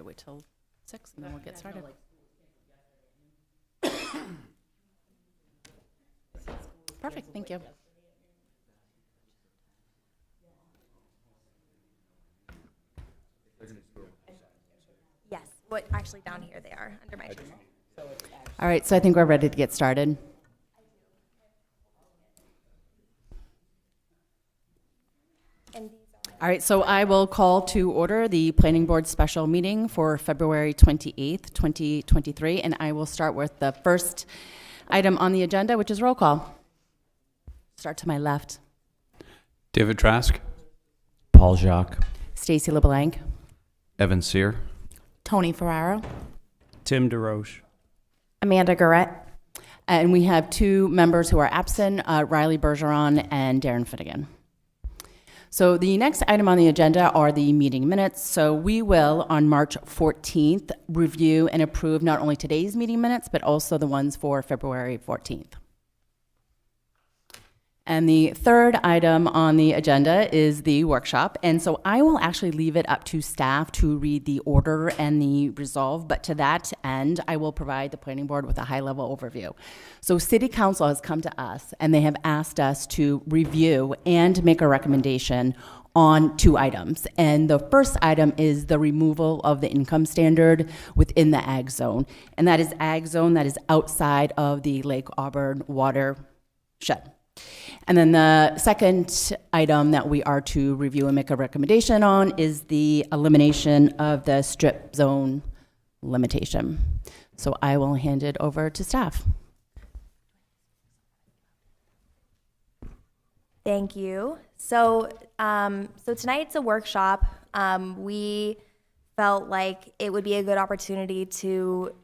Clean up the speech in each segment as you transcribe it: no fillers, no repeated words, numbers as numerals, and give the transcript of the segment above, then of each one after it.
wait till 6 and then we'll get started. Perfect, thank you. Yes, what actually down here they are under my shoes. All right, so I think we're ready to get started. And these All right, so I will call to order the Planning Board special meeting for February 28th, 2023, and I will start with the first item on the agenda, which is roll call. Start to my left. David Trask, Paul Jacques. Stacy LeBlanc. Evan Sear, Tony Ferraro. Tim DeRoche. Amanda Garrett. And we have two members who are absent, Riley Bergeron and Darren Finnegan. So the next item on the agenda are the meeting minutes. So we will, on March 14th, review and approve not only today's meeting minutes, but also the ones for February 14th. And the third item on the agenda is the workshop. And so I will actually leave it up to staff to read the order and the resolve, but to that end, I will provide the planning board with a high-level overview. So City Council has come to us and they have asked us to review and make a recommendation on two items. And the first item is the removal of the income standard within the ag zone. And that is ag zone that is outside of the Lake Auburn watershed. And then the second item that we are to review and make a recommendation on is the elimination of the strip zone limitation. So I will hand it over to staff. Thank you. So tonight's a workshop. We felt like it would be a good opportunity to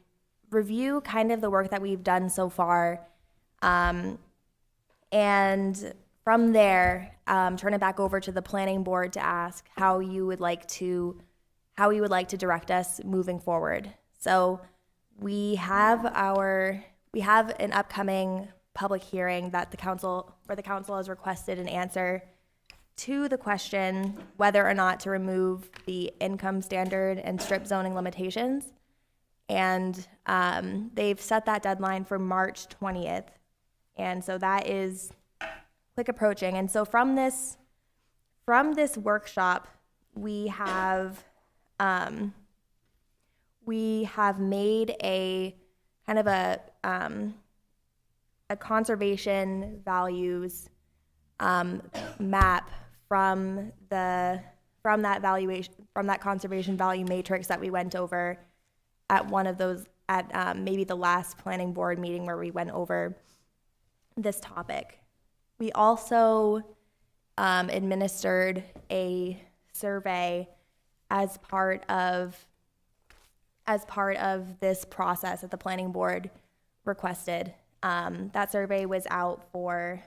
review kind of the work that we've done so far. And from there, turn it back over to the planning board to ask how you would like to direct us moving forward. So we have an upcoming public hearing that the council has requested an answer to the question whether or not to remove the income standard and strip zoning limitations. And they've set that deadline for March 20th. And so that is quick approaching. And so from this workshop, we have made a kind of a conservation values map from that conservation value matrix that we went over at one of those maybe the last planning board meeting where we went over this topic. We also administered a survey as part of this process that the planning board requested. That survey was out for,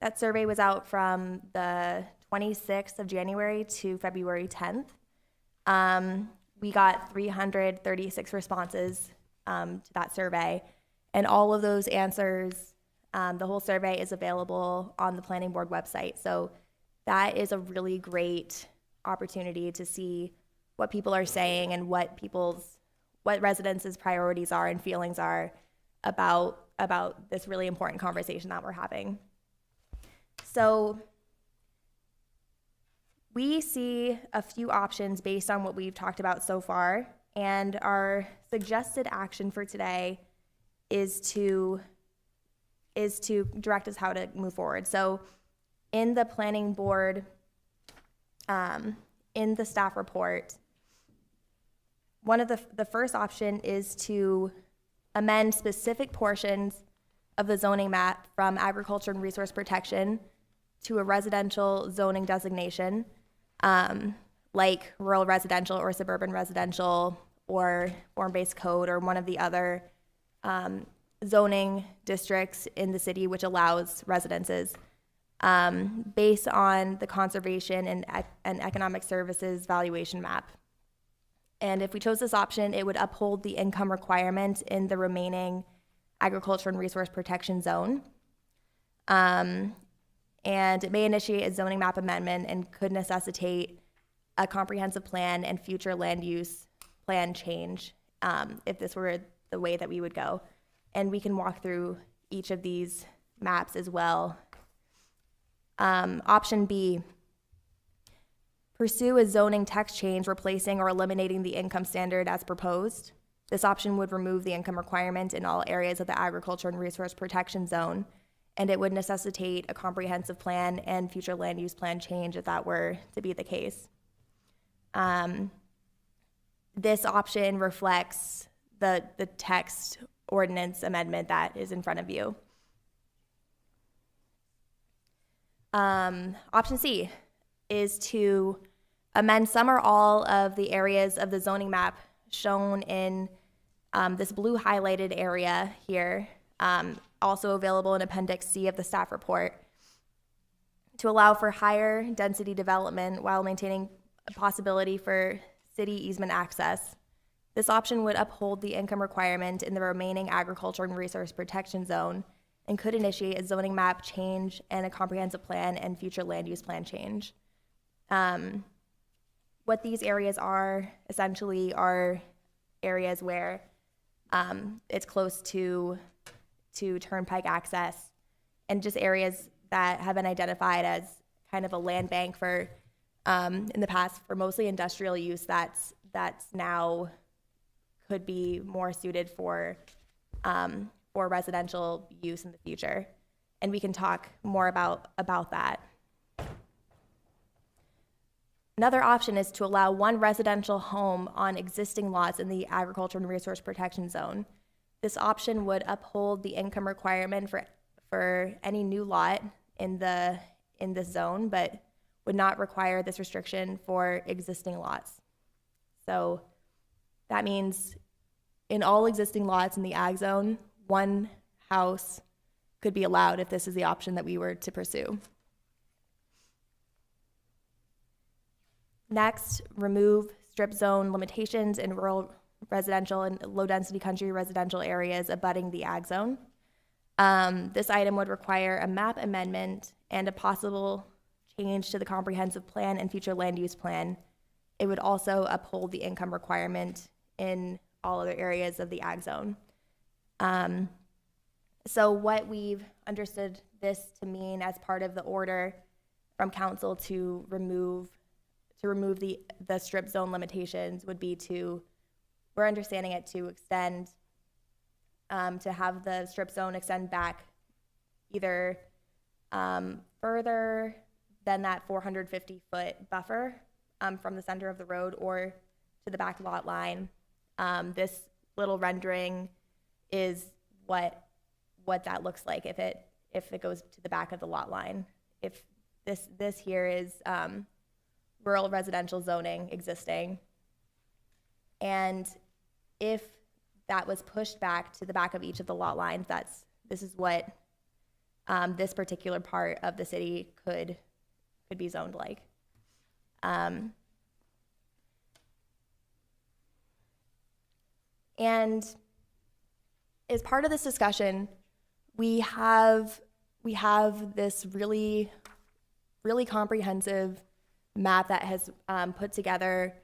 that survey was out from the 26th of January to February 10th. We got 336 responses to that survey. And all of those answers, the whole survey is available on the planning board website. So that is a really great opportunity to see what people are saying and what residents' priorities are and feelings are about this really important conversation that we're having. So we see a few options based on what we've talked about so far, and our suggested action for today is to direct us how to move forward. So in the planning board, in the staff report, one of the first option is to amend specific portions of the zoning map from agriculture and resource protection to a residential zoning designation, like rural residential or suburban residential or form-based code or one of the other zoning districts in the city which allows residences based on the conservation and economic services valuation map. And if we chose this option, it would uphold the income requirement in the remaining agriculture and resource protection zone. And it may initiate a zoning map amendment and could necessitate a comprehensive plan and future land use plan change, if this were the way that we would go. And we can walk through each of these maps as well. Option B, pursue a zoning text change replacing or eliminating the income standard as proposed. This option would remove the income requirement in all areas of the agriculture and resource protection zone, and it would necessitate a comprehensive plan and future land use plan change if that were to be the case. This option reflects the text ordinance amendment that is in front of you. Option C is to amend some or all of the areas of the zoning map shown in this blue highlighted area here, also available in Appendix C of the staff report, to allow for higher density development while maintaining a possibility for city easement access. This option would uphold the income requirement in the remaining agriculture and resource protection zone and could initiate a zoning map change and a comprehensive plan and future land use plan change. What these areas are essentially are areas where it's close to turnpike access, and just areas that have been identified as kind of a land bank for, in the past, for mostly industrial use that's now could be more suited for residential use in the future. And we can talk more about that. Another option is to allow one residential home on existing lots in the agriculture and resource protection zone. This option would uphold the income requirement for any new lot in this zone, but would not require this restriction for existing lots. So that means in all existing lots in the ag zone, one house could be allowed if this is the option that we were to pursue. Next, remove strip zone limitations in rural residential and low-density country residential areas abutting the ag zone. This item would require a map amendment and a possible change to the comprehensive plan and future land use plan. It would also uphold the income requirement in all other areas of the ag zone. So what we've understood this to mean as part of the order from council to remove the strip zone limitations would be we're understanding it to extend, to have the strip zone extend back either further than that 450-foot buffer from the center of the road or to the back lot line. This little rendering is what that looks like if it goes to the back of the lot line. If this here is rural residential zoning existing, and if that was pushed back to the back of each of the lot lines, this is what this particular part of the city could be zoned like. And as part of this discussion, we have this really, really comprehensive map that has put together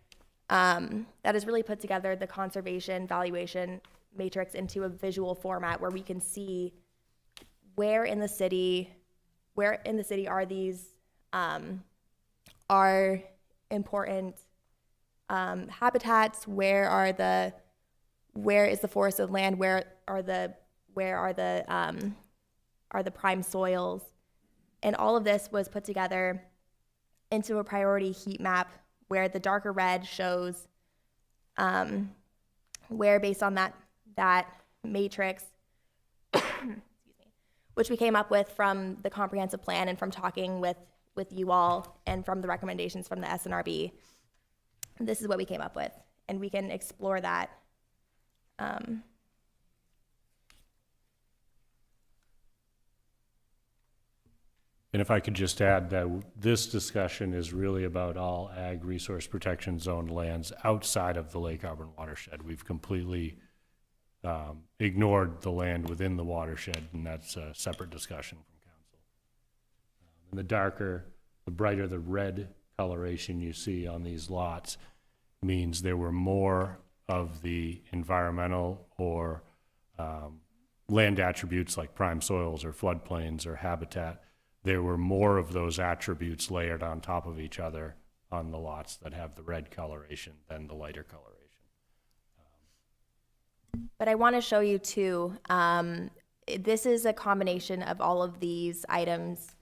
the conservation valuation matrix into a visual format where we can see where in the city are these are important habitats, where is the forested land, where are the prime soils, and all of this was put together into a priority heat map where the darker red shows where, based on that matrix, which we came up with from the comprehensive plan and from talking with you all and from the recommendations from the SNRB. This is what we came up with, and we can explore that. And if I could just add that this discussion is really about all ag resource protection zone lands outside of the Lake Auburn watershed. We've completely ignored the land within the watershed, and that's a separate discussion from council. And the brighter the red coloration you see on these lots means there were more of the environmental or land attributes like prime soils or floodplains or habitat. There were more of those attributes layered on top of each other on the lots that have the red coloration than the lighter coloration. But I want to show you too, this is a combination of all of these items.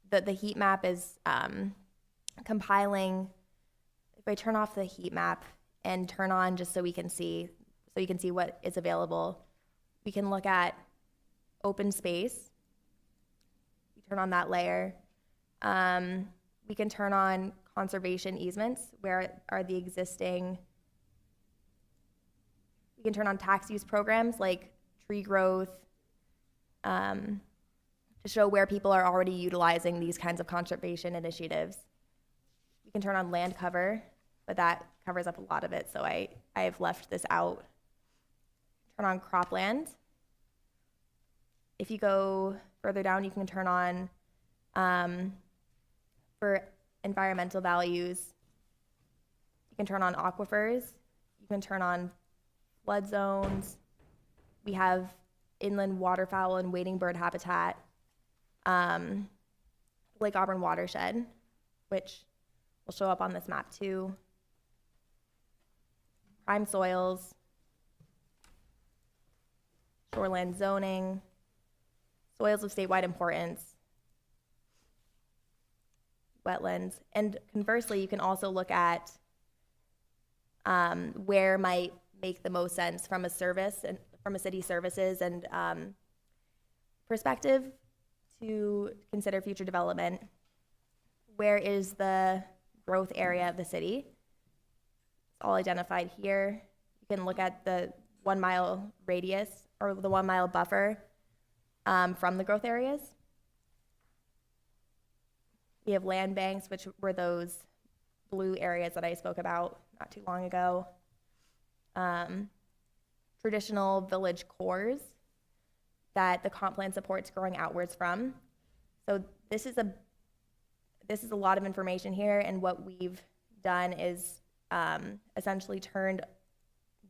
The heat map is compiling. If I turn off the heat map and turn on just so we can see, so you can see what is available, we can look at open space. We turn on that layer. We can turn on conservation easements, where are the existing. We can turn on tax use programs like tree growth, to show where people are already utilizing these kinds of conservation initiatives. We can turn on land cover, but that covers up a lot of it, so I have left this out. Turn on cropland. If you go further down, you can turn on, for environmental values, you can turn on aquifers, you can turn on flood zones. We have inland waterfowl and wading bird habitat, Lake Auburn watershed, which will show up on this map too. Prime soils, shoreland zoning, soils of statewide importance, wetlands, and conversely, you can also look at where might make the most sense from a service and from a city services and perspective to consider future development. Where is the growth area of the city? It's all identified here. You can look at the 1 mile radius or the 1 mile buffer from the growth areas. We have land banks, which were those blue areas that I spoke about not too long ago. Traditional village cores that the comp plan supports growing outwards from. So this is a lot of information here, and what we've done is essentially turned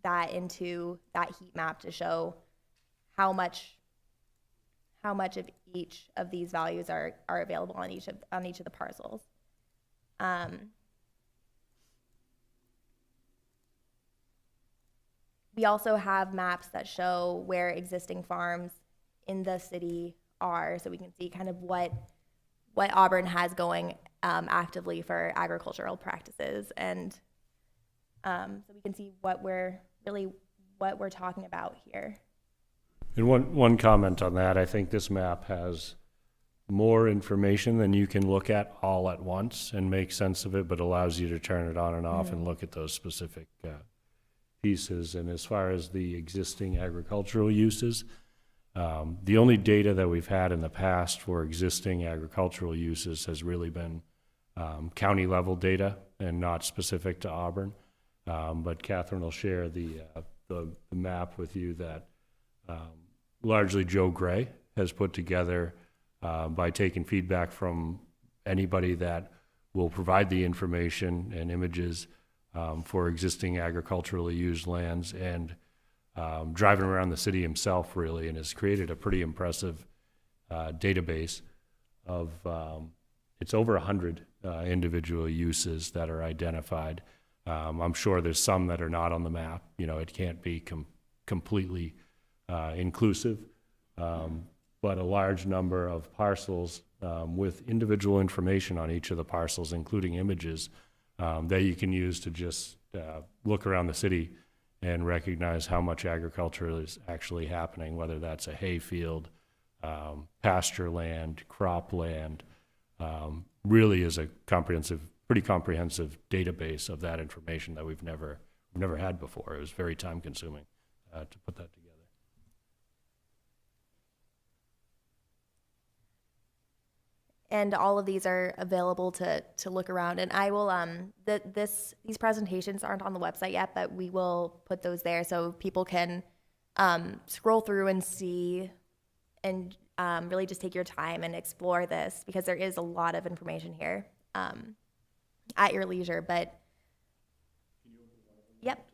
that into that heat map to show how much of each of these values are available on each of the parcels. We also have maps that show where existing farms in the city are, so we can see kind of what Auburn has going actively for agricultural practices, and so we can see what we're talking about here. And one comment on that, I think this map has more information than you can look at all at once and make sense of it, but allows you to turn it on and off and look at those specific pieces. And as far as the existing agricultural uses, the only data that we've had in the past for existing agricultural uses has really been county level data and not specific to Auburn. But Catherine will share the map with you that largely Joe Gray has put together by taking feedback from anybody that will provide the information and images for existing agriculturally used lands, and driving around the city himself really, and has created a pretty impressive database of it's over 100 individual uses that are identified. I'm sure there's some that are not on the map. You know, it can't be completely inclusive, but a large number of parcels with individual information on each of the parcels, including images that you can use to just look around the city and recognize how much agriculture is actually happening, whether that's a hay field, pasture land, crop land. Really is a pretty comprehensive database of that information that we've never had before. It was very time consuming to put that together. And all of these are available to look around. And I will, these presentations aren't on the website yet, but we will put those there so people can scroll through and see and really just take your time and explore this, because there is a lot of information here. at your leisure, but. Yep.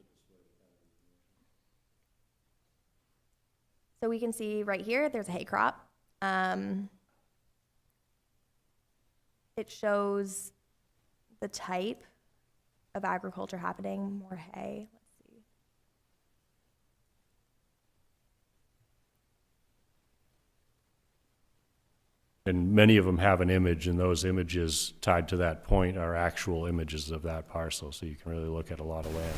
So we can see right here, there's a hay crop. It shows the type of agriculture happening, more hay. Let's see. And many of them have an image, and those images tied to that point are actual images of that parcel, so you can really look at a lot of land.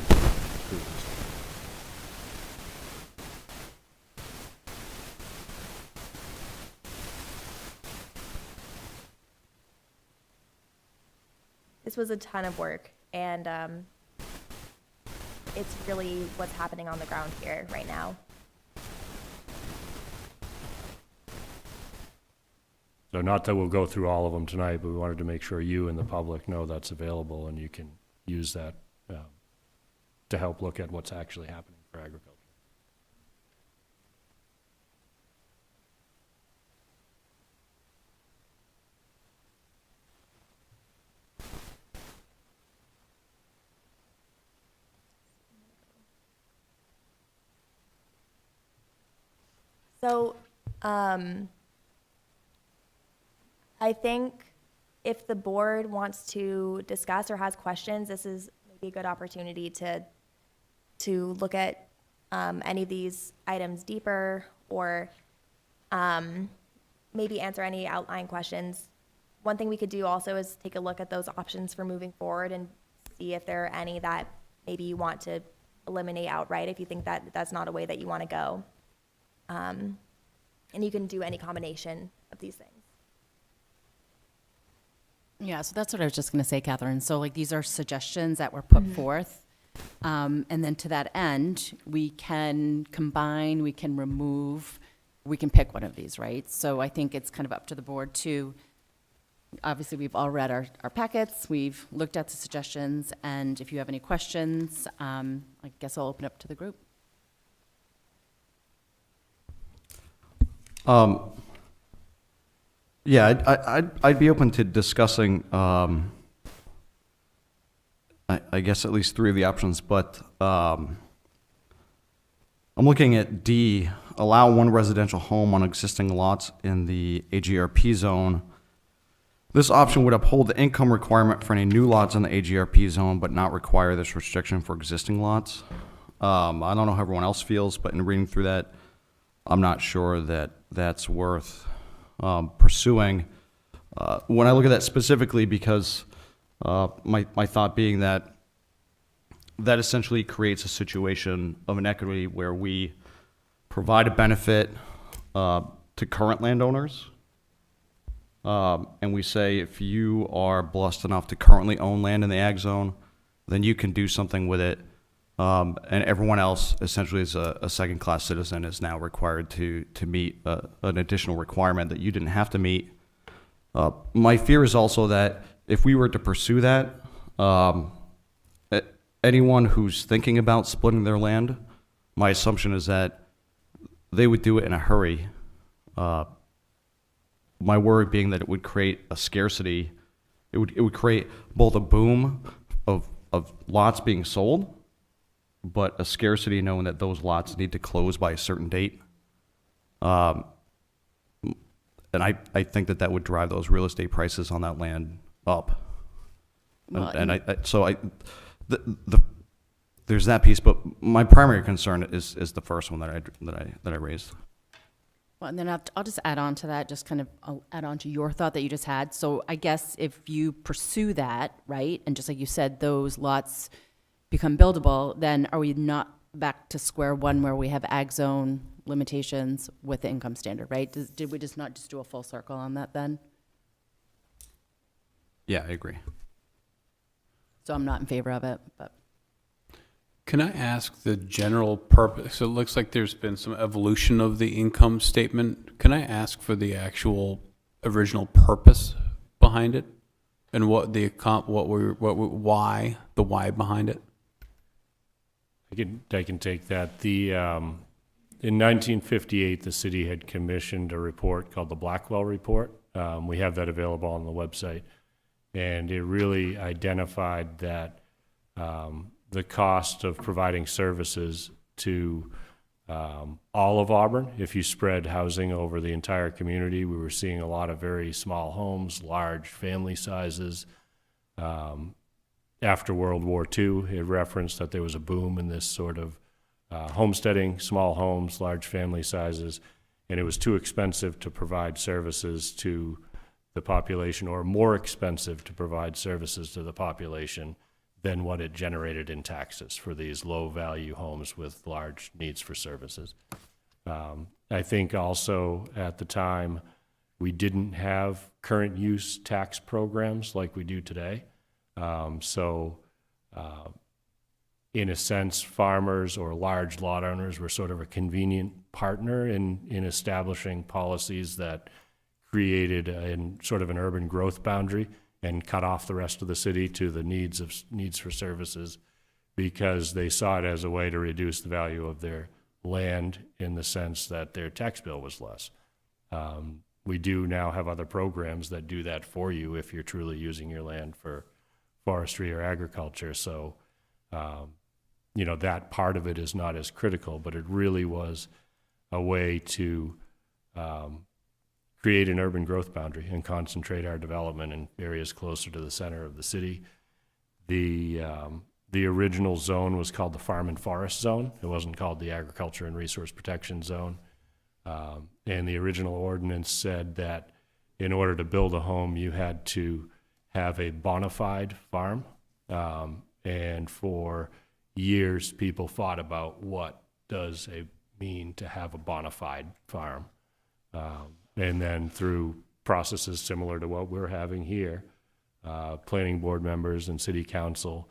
This was a ton of work, and it's really what's happening on the ground here right now. So not that we'll go through all of them tonight, but we wanted to make sure you and the public know that's available, and you can use that to help look at what's actually happening for agriculture. So, I think if the board wants to discuss or has questions, this is maybe a good opportunity to look at any of these items deeper, or maybe answer any outline questions. One thing we could do also is take a look at those options for moving forward and see if there are any that maybe you want to eliminate outright if you think that that's not a way that you want to go. And you can do any combination of these things. Yeah, so that's what I was just going to say, Catherine. So like these are suggestions that were put forth. And then to that end, we can combine, we can remove, we can pick one of these, right? So I think it's kind of up to the board to, obviously we've all read our packets, we've looked at the suggestions, and if you have any questions, I guess I'll open up to the group. Yeah, I'd be open to discussing, I guess at least three of the options, but I'm looking at D, allow one residential home on existing lots in the AGRP zone. This option would uphold the income requirement for any new lots in the AGRP zone, but not require this restriction for existing lots. I don't know how everyone else feels, but in reading through that, I'm not sure that that's worth pursuing. When I look at that specifically, because my thought being that essentially creates a situation of inequity where we provide a benefit to current landowners, and we say if you are blessed enough to currently own land in the ag zone, then you can do something with it. And everyone else, essentially as a second-class citizen, is now required to meet an additional requirement that you didn't have to meet. My fear is also that if we were to pursue that, anyone who's thinking about splitting their land, my assumption is that they would do it in a hurry. My worry being that it would create a scarcity. It would create both a boom of lots being sold, but a scarcity knowing that those lots need to close by a certain date. And I think that would drive those real estate prices on that land up. Well, There's that piece, but my primary concern is the first one that I raised. Well, and then I'll just add on to that, I'll add on to your thought that you just had. So I guess if you pursue that, right, and just like you said, those lots become buildable, then are we not back to square one where we have ag zone limitations with the income standard, right? Did we just not just do a full circle on that then? Yeah, I agree. So I'm not in favor of it, but. Can I ask the general purpose? So it looks like there's been some evolution of the income statement. Can I ask for the actual original purpose behind it, and why the why behind it? I can take that. In 1958, the city had commissioned a report called the Blackwell Report. We have that available on the website. And it really identified that the cost of providing services to all of Auburn, if you spread housing over the entire community, we were seeing a lot of very small homes, large family sizes. After World War II, it referenced that there was a boom in this sort of homesteading, small homes, large family sizes, and it was too expensive to provide services to the population, or more expensive to provide services to the population than what it generated in taxes for these low-value homes with large needs for services. I think also at the time, we didn't have current use tax programs like we do today. In a sense, farmers or large lot owners were sort of a convenient partner in establishing policies that created sort of an urban growth boundary and cut off the rest of the city to the needs for services, because they saw it as a way to reduce the value of their land in the sense that their tax bill was less. We do now have other programs that do that for you if you're truly using your land for forestry or agriculture. So, that part of it is not as critical, but it really was a way to create an urban growth boundary and concentrate our development in areas closer to the center of the city. The original zone was called the Farm and Forest Zone. It wasn't called the Agriculture and Resource Protection Zone. And the original ordinance said that in order to build a home, you had to have a bona fide farm. And for years, people fought about what does it mean to have a bona fide farm. And then through processes similar to what we're having here, planning board members and city council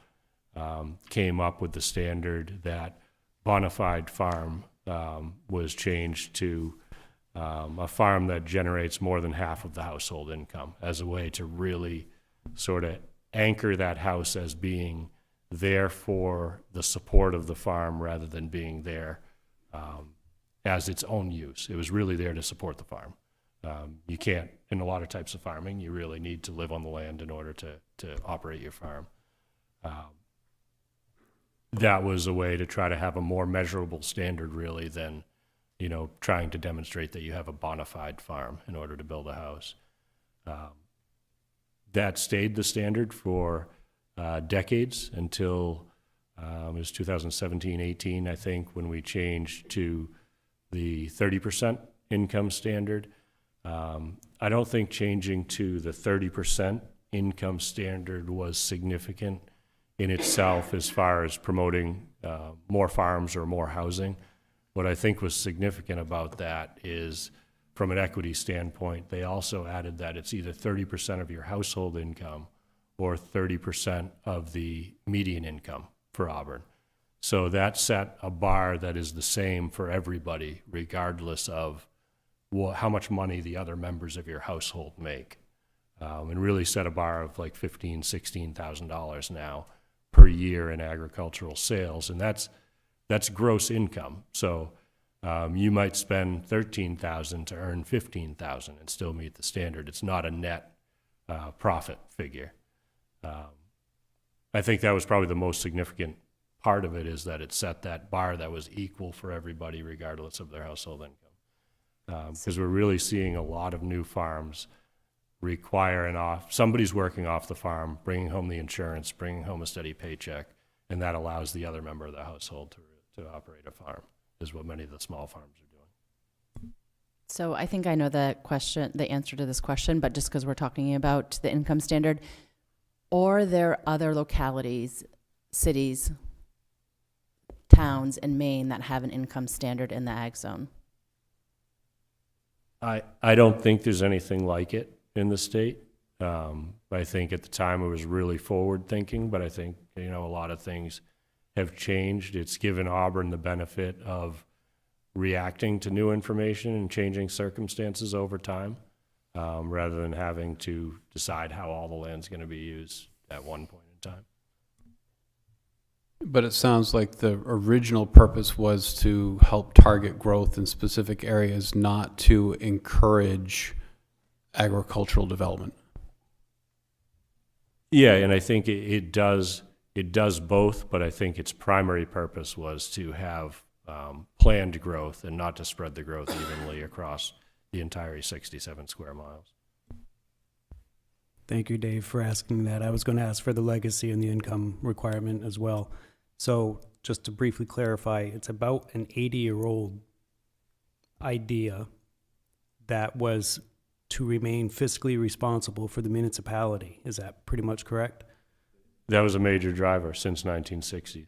came up with the standard that bona fide farm was changed to a farm that generates more than half of the household income, as a way to really sort of anchor that house as being there for the support of the farm rather than being there as its own use. It was really there to support the farm. You can't, in a lot of types of farming, you really need to live on the land in order to operate your farm. That was a way to try to have a more measurable standard, really, than trying to demonstrate that you have a bona fide farm in order to build a house. That stayed the standard for decades until it was 2017-18, I think, when we changed to the 30% income standard. I don't think changing to the 30% income standard was significant in itself as far as promoting more farms or more housing. What I think was significant about that is, from an equity standpoint, they also added that it's either 30% of your household income or 30% of the median income for Auburn. So that set a bar that is the same for everybody, regardless of how much money the other members of your household make. And really set a bar of like $15,000, $16,000 now per year in agricultural sales. And that's gross income. So you might spend $13,000 to earn $15,000 and still meet the standard. It's not a net profit figure. I think that was probably the most significant part of it, is that it set that bar that was equal for everybody regardless of their household income. Because we're really seeing a lot of new farms require somebody's working off the farm, bringing home the insurance, bringing home a steady paycheck, and that allows the other member of the household to operate a farm, is what many of the small farms are doing. So I think I know the answer to this question, but just because we're talking about the income standard, or there are other localities, cities, towns in Maine that have an income standard in the ag zone? I don't think there's anything like it in the state. I think at the time it was really forward thinking, but I think, a lot of things have changed. It's given Auburn the benefit of reacting to new information and changing circumstances over time, rather than having to decide how all the land's going to be used at one point in time. But it sounds like the original purpose was to help target growth in specific areas, not to encourage agricultural development. Yeah, and I think it does both, but I think its primary purpose was to have planned growth and not to spread the growth evenly across the entire 67 square miles. Thank you, Dave, for asking that. I was going to ask for the legacy and the income requirement as well. So just to briefly clarify, it's about an 80-year-old idea that was to remain fiscally responsible for the municipality. Is that pretty much correct? That was a major driver since 1960s.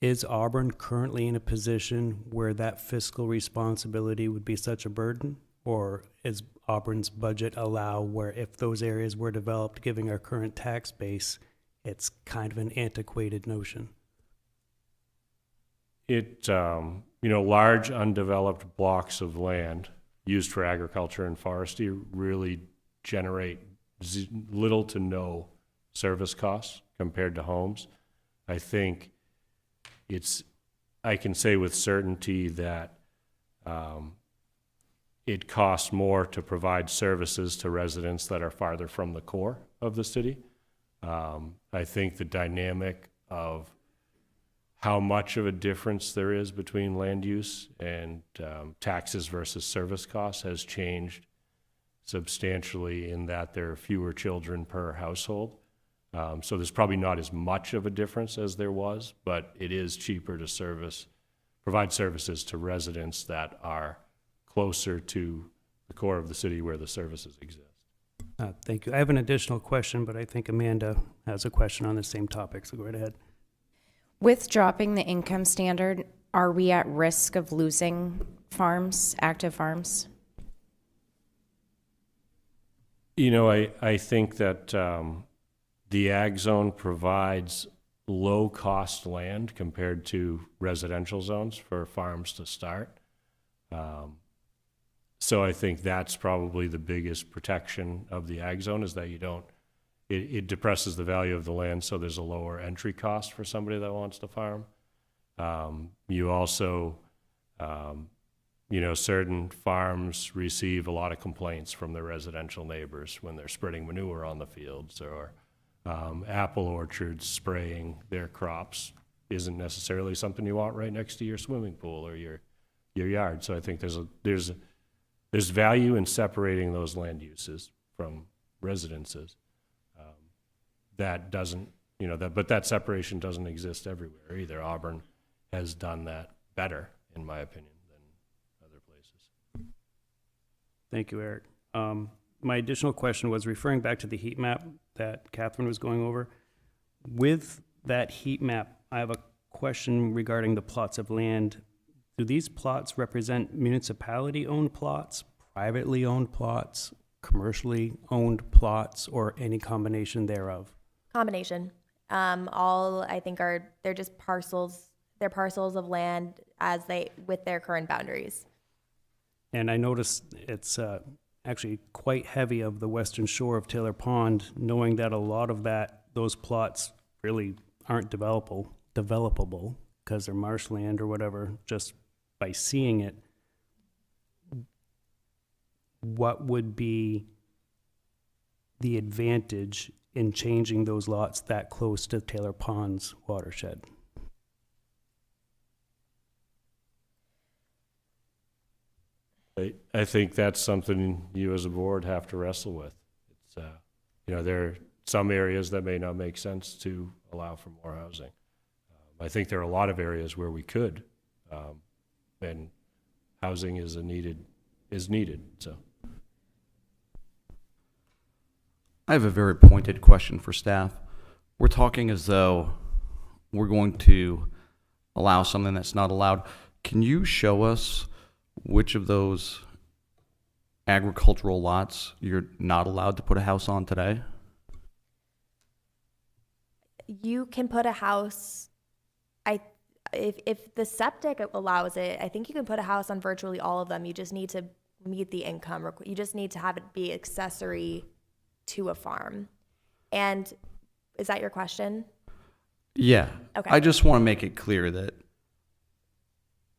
Is Auburn currently in a position where that fiscal responsibility would be such a burden? Or is Auburn's budget allow where if those areas were developed, giving our current tax base, it's kind of an antiquated notion? Large undeveloped blocks of land used for agriculture and forestry really generate little to no service costs compared to homes. I think I can say with certainty that it costs more to provide services to residents that are farther from the core of the city. I think the dynamic of how much of a difference there is between land use and taxes versus service costs has changed substantially in that there are fewer children per household. So there's probably not as much of a difference as there was, but it is cheaper to provide services to residents that are closer to the core of the city where the services exist. Thank you. I have an additional question, but I think Amanda has a question on the same topic, so go right ahead. With dropping the income standard, are we at risk of losing farms, active farms? I think that the ag zone provides low-cost land compared to residential zones for farms to start. So I think that's probably the biggest protection of the ag zone is that it depresses the value of the land, so there's a lower entry cost for somebody that wants to farm. You also, certain farms receive a lot of complaints from their residential neighbors when they're spreading manure on the fields, or apple orchards spraying their crops isn't necessarily something you want right next to your swimming pool or your yard. So I think there's value in separating those land uses from residences. That doesn't, but that separation doesn't exist everywhere either. Auburn has done that better, in my opinion, than other places. Thank you, Eric. My additional question was referring back to the heat map that Catherine was going over. With that heat map, I have a question regarding the plots of land. Do these plots represent municipality-owned plots, privately owned plots, commercially owned plots, or any combination thereof? Combination. All I think they're just parcels. They're parcels of land with their current boundaries. And I noticed it's actually quite heavy of the western shore of Taylor Pond, knowing that a lot of those plots really aren't developable because they're marshland or whatever. Just by seeing it, what would be the advantage in changing those lots that close to Taylor Pond's watershed? I think that's something you as a board have to wrestle with. It's, there are some areas that may not make sense to allow for more housing. I think there are a lot of areas where we could, and housing is needed. So, I have a very pointed question for staff. We're talking as though we're going to allow something that's not allowed. Can you show us which of those agricultural lots you're not allowed to put a house on today? You can put a house, if the septic allows it, I think you can put a house on virtually all of them. You just need to meet the income. You just need to have it be accessory to a farm. And is that your question? Yeah. Okay. I just want to make it clear that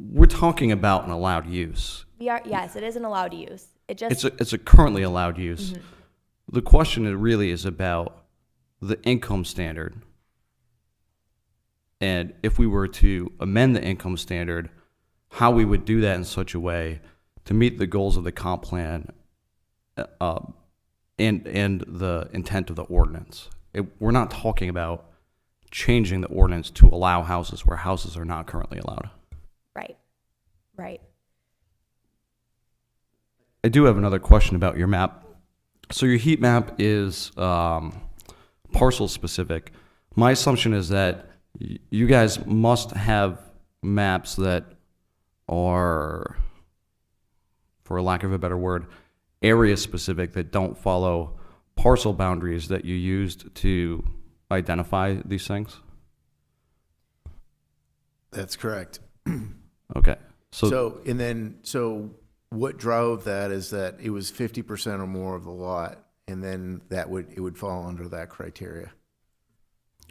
we're talking about an allowed use. Yes, it is an allowed use. It's a currently allowed use. Mm-hmm. The question really is about the income standard, and if we were to amend the income standard, how we would do that in such a way to meet the goals of the comp plan and the intent of the ordinance. We're not talking about changing the ordinance to allow houses where houses are not currently allowed. Right, right. I do have another question about your map. So your heat map is parcel specific. My assumption is that you guys must have maps that are, for lack of a better word, area specific, that don't follow parcel boundaries that you used to identify these things? That's correct. Okay. So what drove that is that it was 50% or more of the lot, and then it would fall under that criteria.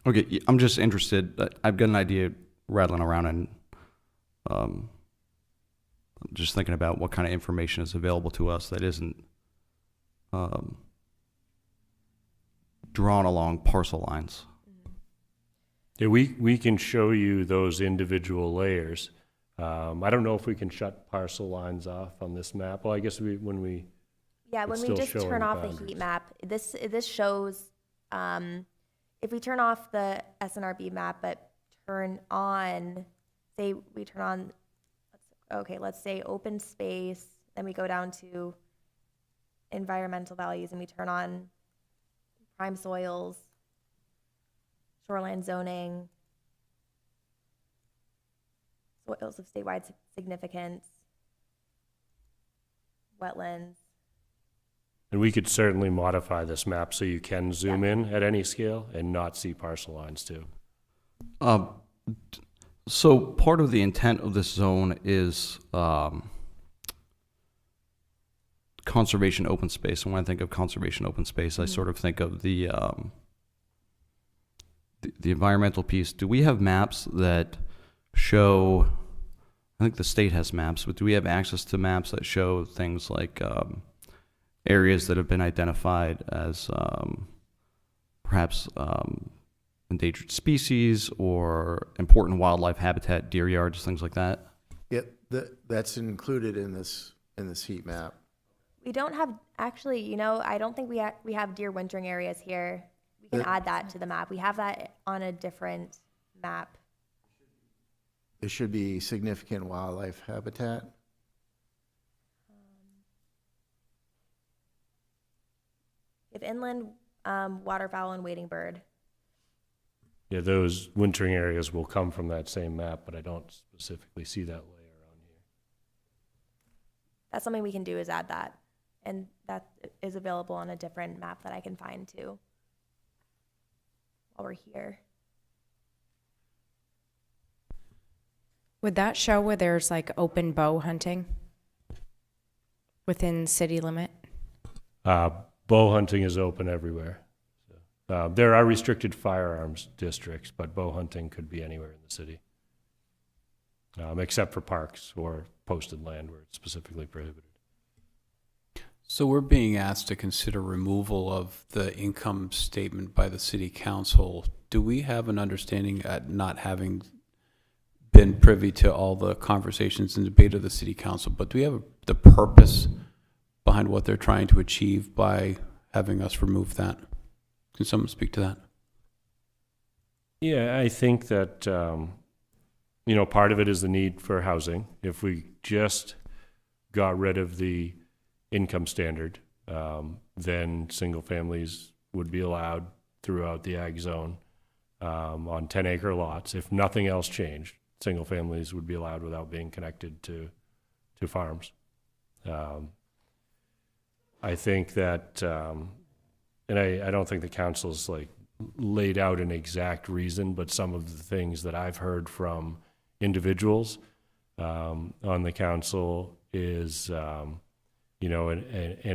Okay, I'm just interested. I've got an idea rattling around, and just thinking about what kind of information is available to us that isn't drawn along parcel lines. Yeah, we can show you those individual layers. I don't know if we can shut parcel lines off on this map. Well, I guess when we Yeah, It's when we still just turn showing off the boundaries. heat map, this shows, if we turn off the SNRB map but turn on, say we turn on, let's say open space, then we go down to environmental values and we turn on prime soils, shoreline zoning, soils of statewide significance, wetlands. And we could certainly modify this map so you can zoom in at any scale and not see parcel lines too. So part of the intent of this zone is conservation open space. And when I think of conservation open space, I sort of think of the environmental piece. Do we have maps that show, I think the state has maps, but do we have access to maps that show things like areas that have been identified as perhaps endangered species or important wildlife habitat, deer yards, things like that? Yep, that's included in this heat map. We don't have, actually, I don't think we have deer wintering areas here. We can add that to the map. We have that on a different map. There should be significant wildlife habitat. We have inland waterfowl and wading bird. Yeah, those wintering areas will come from that same map, but I don't specifically see that layer on here. That's something we can do, is add that. And that is available on a different map that I can find too while we're here. Would that show where there's like open bow hunting within city limit? Bow hunting is open everywhere. There are restricted firearms districts, but bow hunting could be anywhere in the city, except for parks or posted land where it's specifically prohibited. So we're being asked to consider removal of the income statement by the city council. Do we have an understanding, at not having been privy to all the conversations and debate of the city council, but do we have the purpose behind what they're trying to achieve by having us remove that? Can someone speak to that? Yeah, I think that, part of it is the need for housing. If we just got rid of the income standard, then single families would be allowed throughout the ag zone on 10-acre lots. If nothing else changed, single families would be allowed without being connected to farms. I think that, and I don't think the council's laid out an exact reason, but some of the things that I've heard from individuals on the council is, an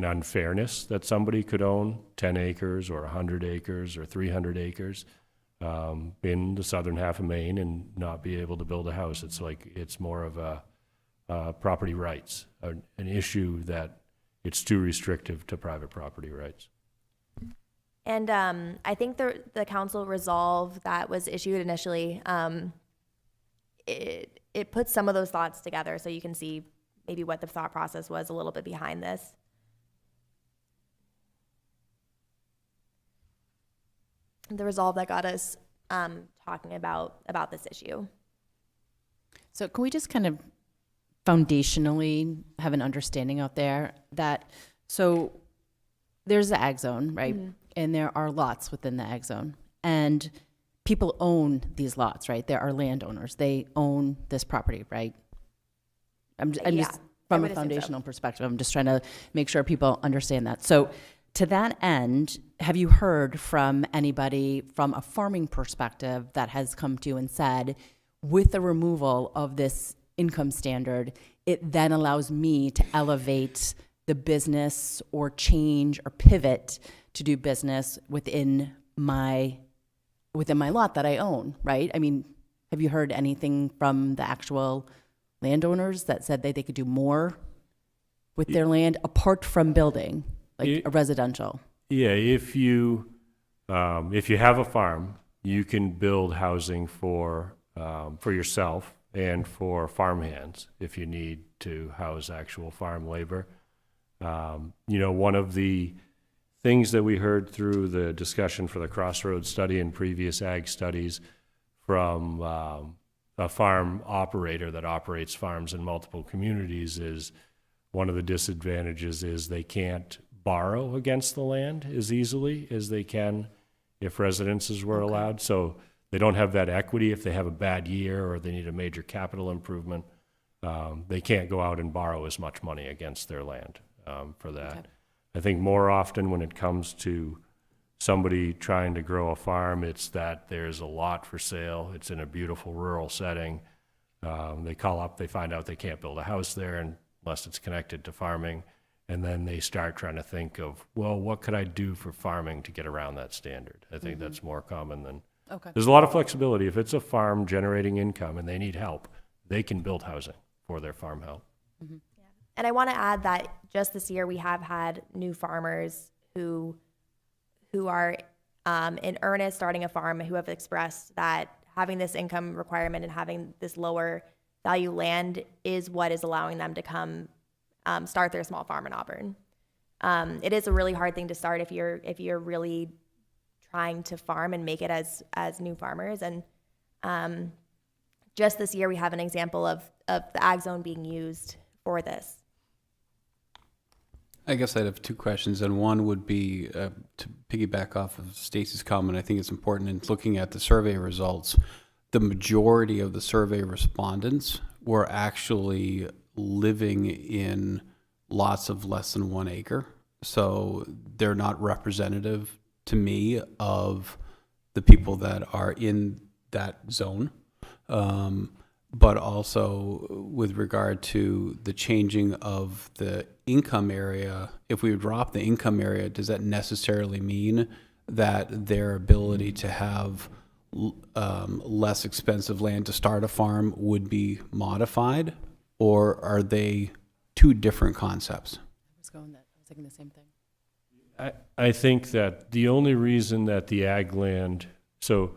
unfairness that somebody could own 10 acres or 100 acres or 300 acres in the southern half of Maine and not be able to build a house. It's more of a property rights, an issue that it's too restrictive to private property rights. And I think the council resolve that was issued initially, it puts some of those thoughts together so you can see maybe what the thought process was a little bit behind this. The resolve that got us talking about this issue. So can we just kind of foundationally have an understanding out there that, so there's the ag zone, right? And there are lots within the ag zone. And people own these lots, right? There are landowners. They own this property, right? I'm Yeah, just I from would a assume so. foundational perspective, I'm just trying to make sure people understand that. So to that end, have you heard from anybody from a farming perspective that has come to you and said, with the removal of this income standard, it then allows me to elevate the business or change or pivot to do business within my lot that I own, right? I mean, have you heard anything from the actual landowners that said that they could do more with their land apart from building, like a residential? Yeah, if you have a farm, you can build housing for yourself and for farmhands if you need to house actual farm labor. One of the things that we heard through the discussion for the Crossroads study and previous ag studies from a farm operator that operates farms in multiple communities is one of the disadvantages is they can't borrow against the land as easily as they can if residences were allowed. So they don't have that equity if they have a bad year or they need a major capital improvement. They can't go out and borrow as much money against their land for that. Okay. I think more often when it comes to somebody trying to grow a farm, it's that there's a lot for sale. It's in a beautiful rural setting. They call up, they find out they can't build a house there unless it's connected to farming. And then they start trying to think of, well, what could I do for farming to get around that standard? I think that's more common than, there's a lot of flexibility. If it's a farm generating income and they need help, they can build housing for their farm help. And I want to add that just this year we have had new farmers who are in earnest starting a farm who have expressed that having this income requirement and having this lower value land is what is allowing them to come start their small farm in Auburn. It is a really hard thing to start if you're really trying to farm and make it as new farmers. And just this year we have an example of the ag zone being used for this. I guess I'd have two questions, and one would be to piggyback off of Stacy's comment. I think it's important in looking at the survey results. The majority of the survey respondents were actually living in lots of less than 1 acre, so they're not representative to me of the people that are in that zone. But also with regard to the changing of the income area, if we drop the income area, does that necessarily mean that their ability to have less expensive land to start a farm would be modified? Or are they two different concepts? I was thinking the same thing. I think that the only reason that the ag land, so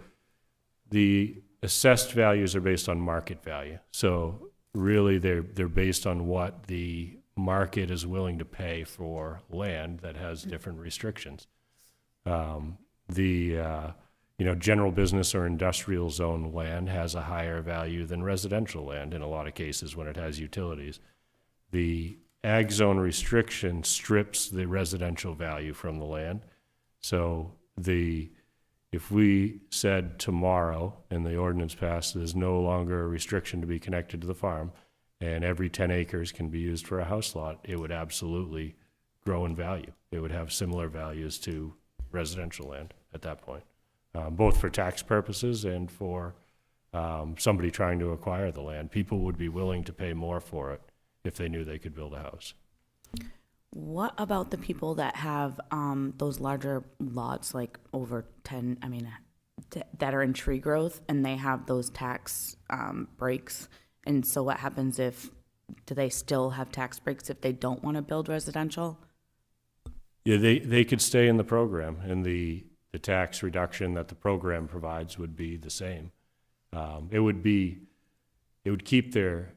the assessed values are based on market value. So really they're based on what the market is willing to pay for land that has different restrictions. General business or industrial zone land has a higher value than residential land in a lot of cases when it has utilities. The ag zone restriction strips the residential value from the land. So if we said tomorrow and the ordinance passed, there's no longer a restriction to be connected to the farm and every 10 acres can be used for a house lot, it would absolutely grow in value. It would have similar values to residential land at that point, both for tax purposes and for somebody trying to acquire the land. People would be willing to pay more for it if they knew they could build a house. What about the people that have those larger lots, like over 10, that are in tree growth, and they have those tax breaks? And so what happens do they still have tax breaks if they don't want to build residential? Yeah, they could stay in the program, and the tax reduction that the program provides would be the same. It would keep their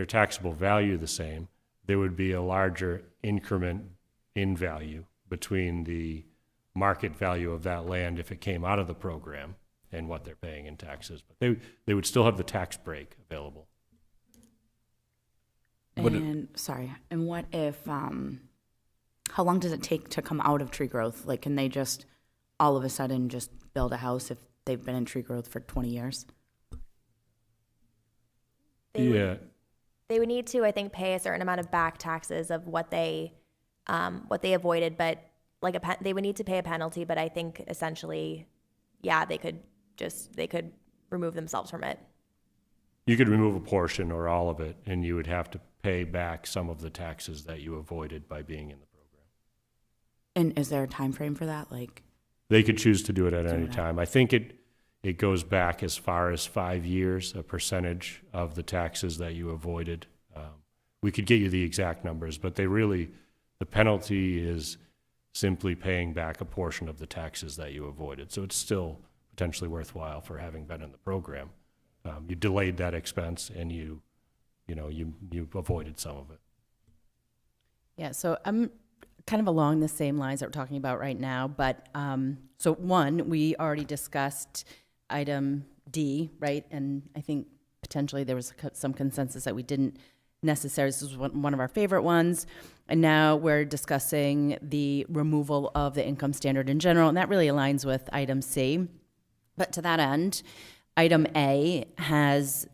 taxable value the same. There would be a larger increment in value between the market value of that land if it came out of the program and what they're paying in taxes. But they would still have the tax break available. And what if, how long does it take to come out of tree growth? Like, can they just all of a sudden just build a house if they've been in tree growth for 20 years? Yeah. They would need to, I think, pay a certain amount of back taxes of what they avoided, but like they would need to pay a penalty. But I think essentially, yeah, they could remove themselves from it. You could remove a portion or all of it, and you would have to pay back some of the taxes that you avoided by being in the program. And is there a time frame for that? Like, They could choose to do it at any time. I think it goes back as far as 5 years, a percentage of the taxes that you avoided. We could get you the exact numbers, but the penalty is simply paying back a portion of the taxes that you avoided. So it's still potentially worthwhile for having been in the program. You delayed that expense, and you avoided some of it. Yeah, so I'm kind of along the same lines that we're talking about right now, but so one, we already discussed item D, right? And I think potentially there was some consensus that we didn't necessarily, this was one of our favorite ones. And now we're discussing the removal of the income standard in general, and that really aligns with item C. But to that end, item A has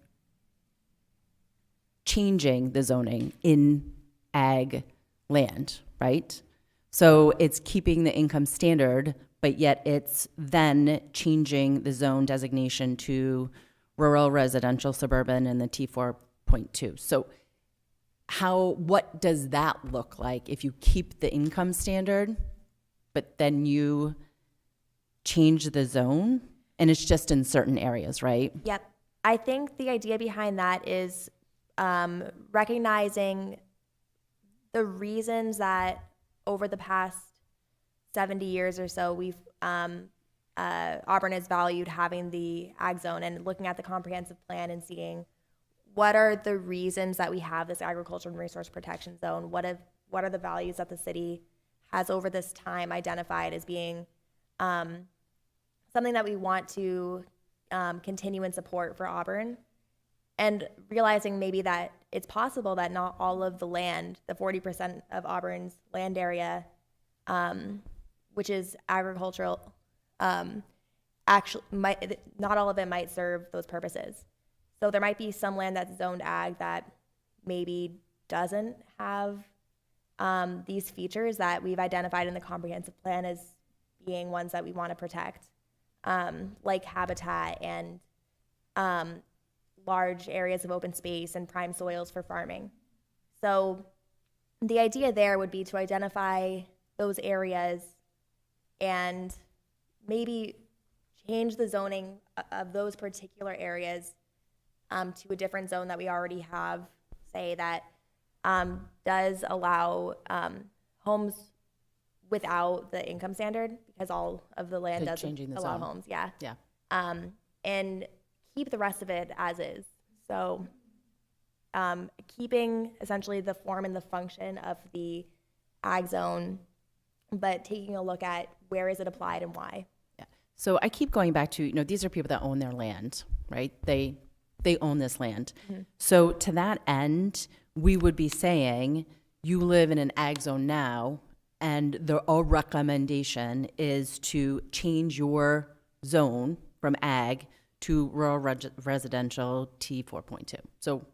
changing the zoning in ag land, right? So it's keeping the income standard, but yet it's then changing the zone designation to rural, residential, suburban, and the T4.2. So what does that look like if you keep the income standard, but then you change the zone? And it's just in certain areas, right? Yep. I think the idea behind that is recognizing the reasons that over the past 70 years or so, Auburn has valued having the ag zone and looking at the comprehensive plan and seeing what are the reasons that we have this agriculture and resource protection zone. What are the values that the city has over this time identified as being something that we want to continue and support for Auburn, and realizing maybe that it's possible that not all of the land, the 40% of Auburn's land area, which is agricultural, not all of it might serve those purposes. So there might be some land that's zoned ag that maybe doesn't have these features that we've identified in the comprehensive plan as being ones that we want to protect. Like habitat and large areas of open space and prime soils for farming. So the idea there would be to identify those areas and maybe change the zoning of those particular areas to a different zone that we already have, say that does allow homes without the income standard, because all of the land So doesn't changing the allow zone. homes. Yeah. Yeah. And keep the rest of it as is. So keeping essentially the form and the function of the ag zone, but taking a look at where is it applied and why. Yeah. So I keep going back to, these are people that own their land, right? They own this land. Mm-hmm. So to that end, we would be saying you live in an ag zone now, and our recommendation is to change your zone from ag to rural residential T4.2. So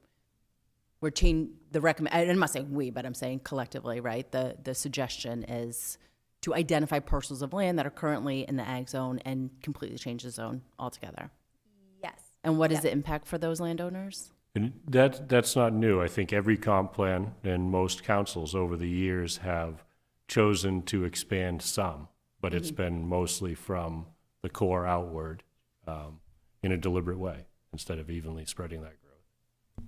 we're changing I'm not saying we, but I'm saying collectively, right? The suggestion is to identify parcels of land that are currently in the ag zone and completely change the zone altogether. Yes. And what is the impact for those landowners? And that's not new. I think every comp plan and most councils over the years have chosen to expand some, but it's been mostly from the core outward in a deliberate way instead of evenly spreading that growth.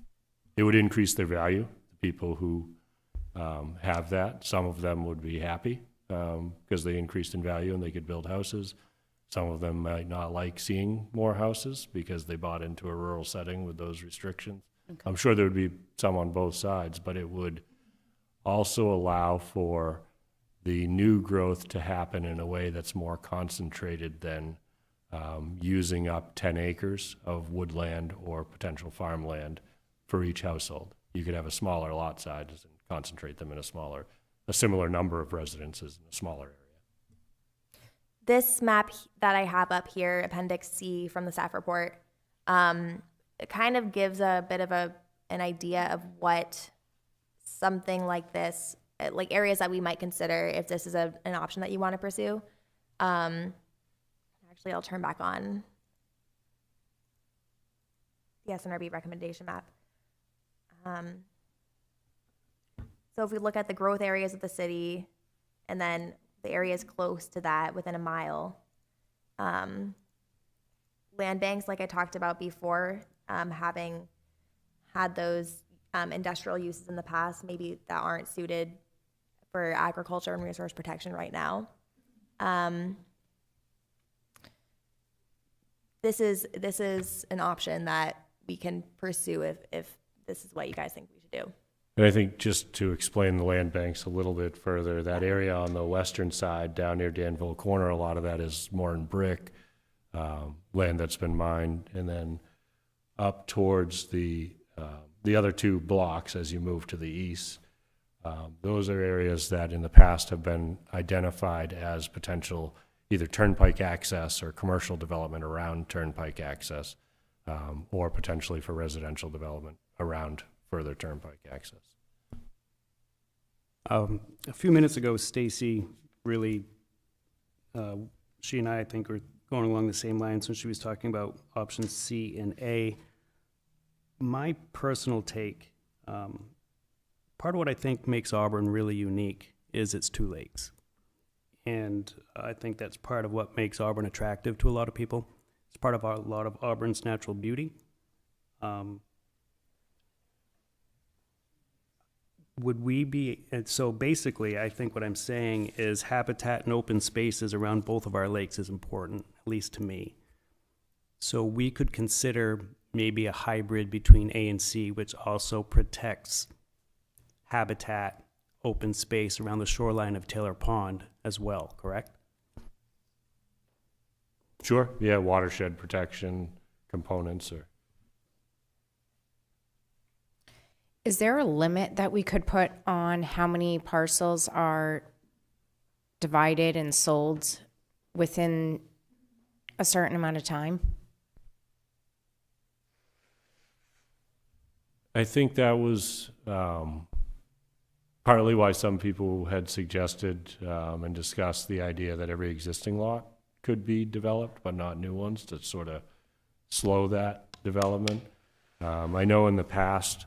It would increase their value. The people who have that, some of them would be happy. because they increased in value and they could build houses. Some of them might not like seeing more houses because they bought into a rural setting with those restrictions. Okay. I'm sure there would be some on both sides, but it would also allow for the new growth to happen in a way that's more concentrated than using up 10 acres of woodland or potential farmland for each household. You could have a smaller lot size and concentrate them in a similar number of residences in a smaller area. This map that I have up here, Appendix C from the staff report, it kind of gives a bit of an idea of what something like this, like areas that we might consider if this is an option that you want to pursue. Actually, I'll turn back on the SNRB recommendation map. So if we look at the growth areas of the city and then the areas close to that within a mile, land banks, like I talked about before, having had those industrial uses in the past, maybe that aren't suited for agriculture and resource protection right now. This is an option that we can pursue if this is what you guys think we should do. And I think just to explain the land banks a little bit further, that area on the western side down near Danville Corner, a lot of that is more in brick, land that's been mined, and then up towards the other two blocks as you move to the east. Those are areas that in the past have been identified as potential either turnpike access or commercial development around turnpike access, or potentially for residential development around further turnpike access. A few minutes ago, Stacy really, she and I think, were going along the same lines when she was talking about options C and A. My personal take, part of what I think makes Auburn really unique is its two lakes. And I think that's part of what makes Auburn attractive to a lot of people. It's part of a lot of Auburn's natural beauty. Would we be, and so basically, I think what I'm saying is habitat and open spaces around both of our lakes is important, at least to me. So we could consider maybe a hybrid between A and C, which also protects habitat, open space around the shoreline of Taylor Pond as well, correct? Sure, yeah, watershed protection components or. Is there a limit that we could put on how many parcels are divided and sold within a certain amount of time? I think that was partly why some people had suggested and discussed the idea that every existing lot could be developed, but not new ones, to sort of slow that development. I know in the past,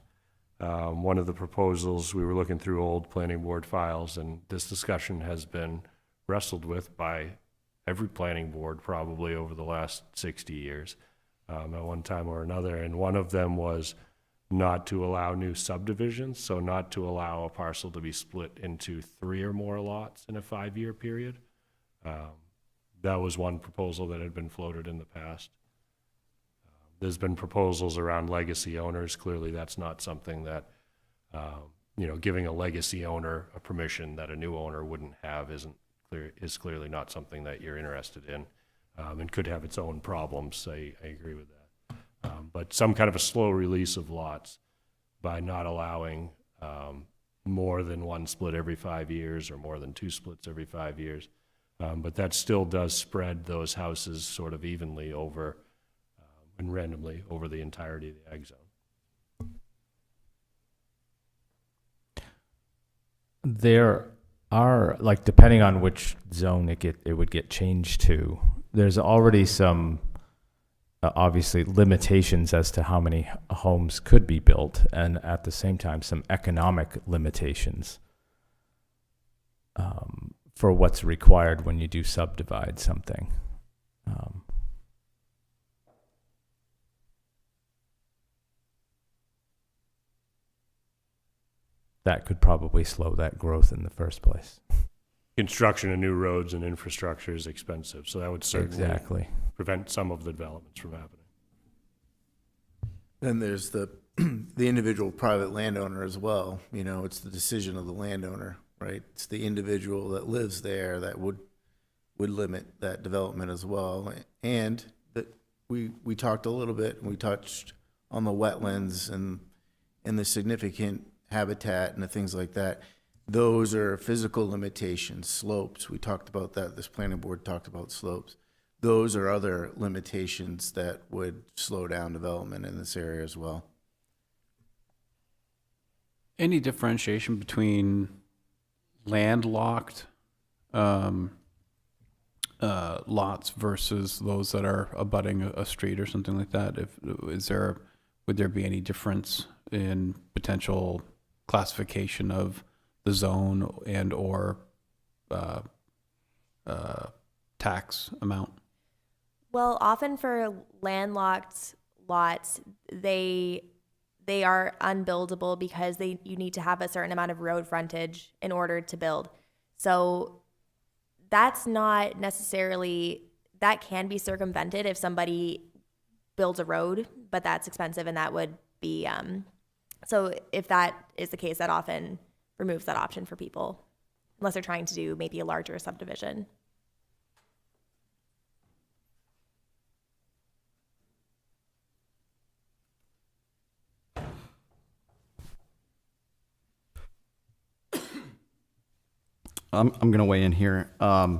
one of the proposals, we were looking through old planning board files, and this discussion has been wrestled with by every planning board probably over the last 60 years at one time or another. And one of them was not to allow new subdivisions, so not to allow a parcel to be split into 3 or more lots in a 5-year period. That was one proposal that had been floated in the past. There's been proposals around legacy owners. Clearly, that's not something that, giving a legacy owner a permission that a new owner wouldn't have is clearly not something that you're interested in, and could have its own problems. I agree with that. But some kind of a slow release of lots by not allowing more than one split every 5 years or more than 2 splits every 5 years. But that still does spread those houses sort of evenly over and randomly over the entirety of the ag zone. There are, like, depending on which zone it would get changed to, there's already some obviously limitations as to how many homes could be built, and at the same time some economic limitations for what's required when you do subdivide something. That could probably slow that growth in the first place. construction of new roads and infrastructure is expensive, so that would certainly Exactly. prevent some of the developments from happening. Then there's the individual private landowner as well. You know, it's the decision of the landowner, right? It's the individual that lives there that would limit that development as well. And that we talked a little bit, and we touched on the wetlands and the significant habitat and the things like that. Those are physical limitations, slopes. We talked about that. This planning board talked about slopes. Those are other limitations that would slow down development in this area as well. Any differentiation between landlocked lots versus those that are abutting a street or something like that? Would there be any difference in potential classification of the zone and or tax amount? Well, often for landlocked lots, they are unbuildable because you need to have a certain amount of road frontage in order to build. So that's not necessarily, that can be circumvented if somebody builds a road, but that's expensive, and that would be, so if that is the case, that often removes that option for people, unless they're trying to do maybe a larger subdivision. I'm going to weigh in here. I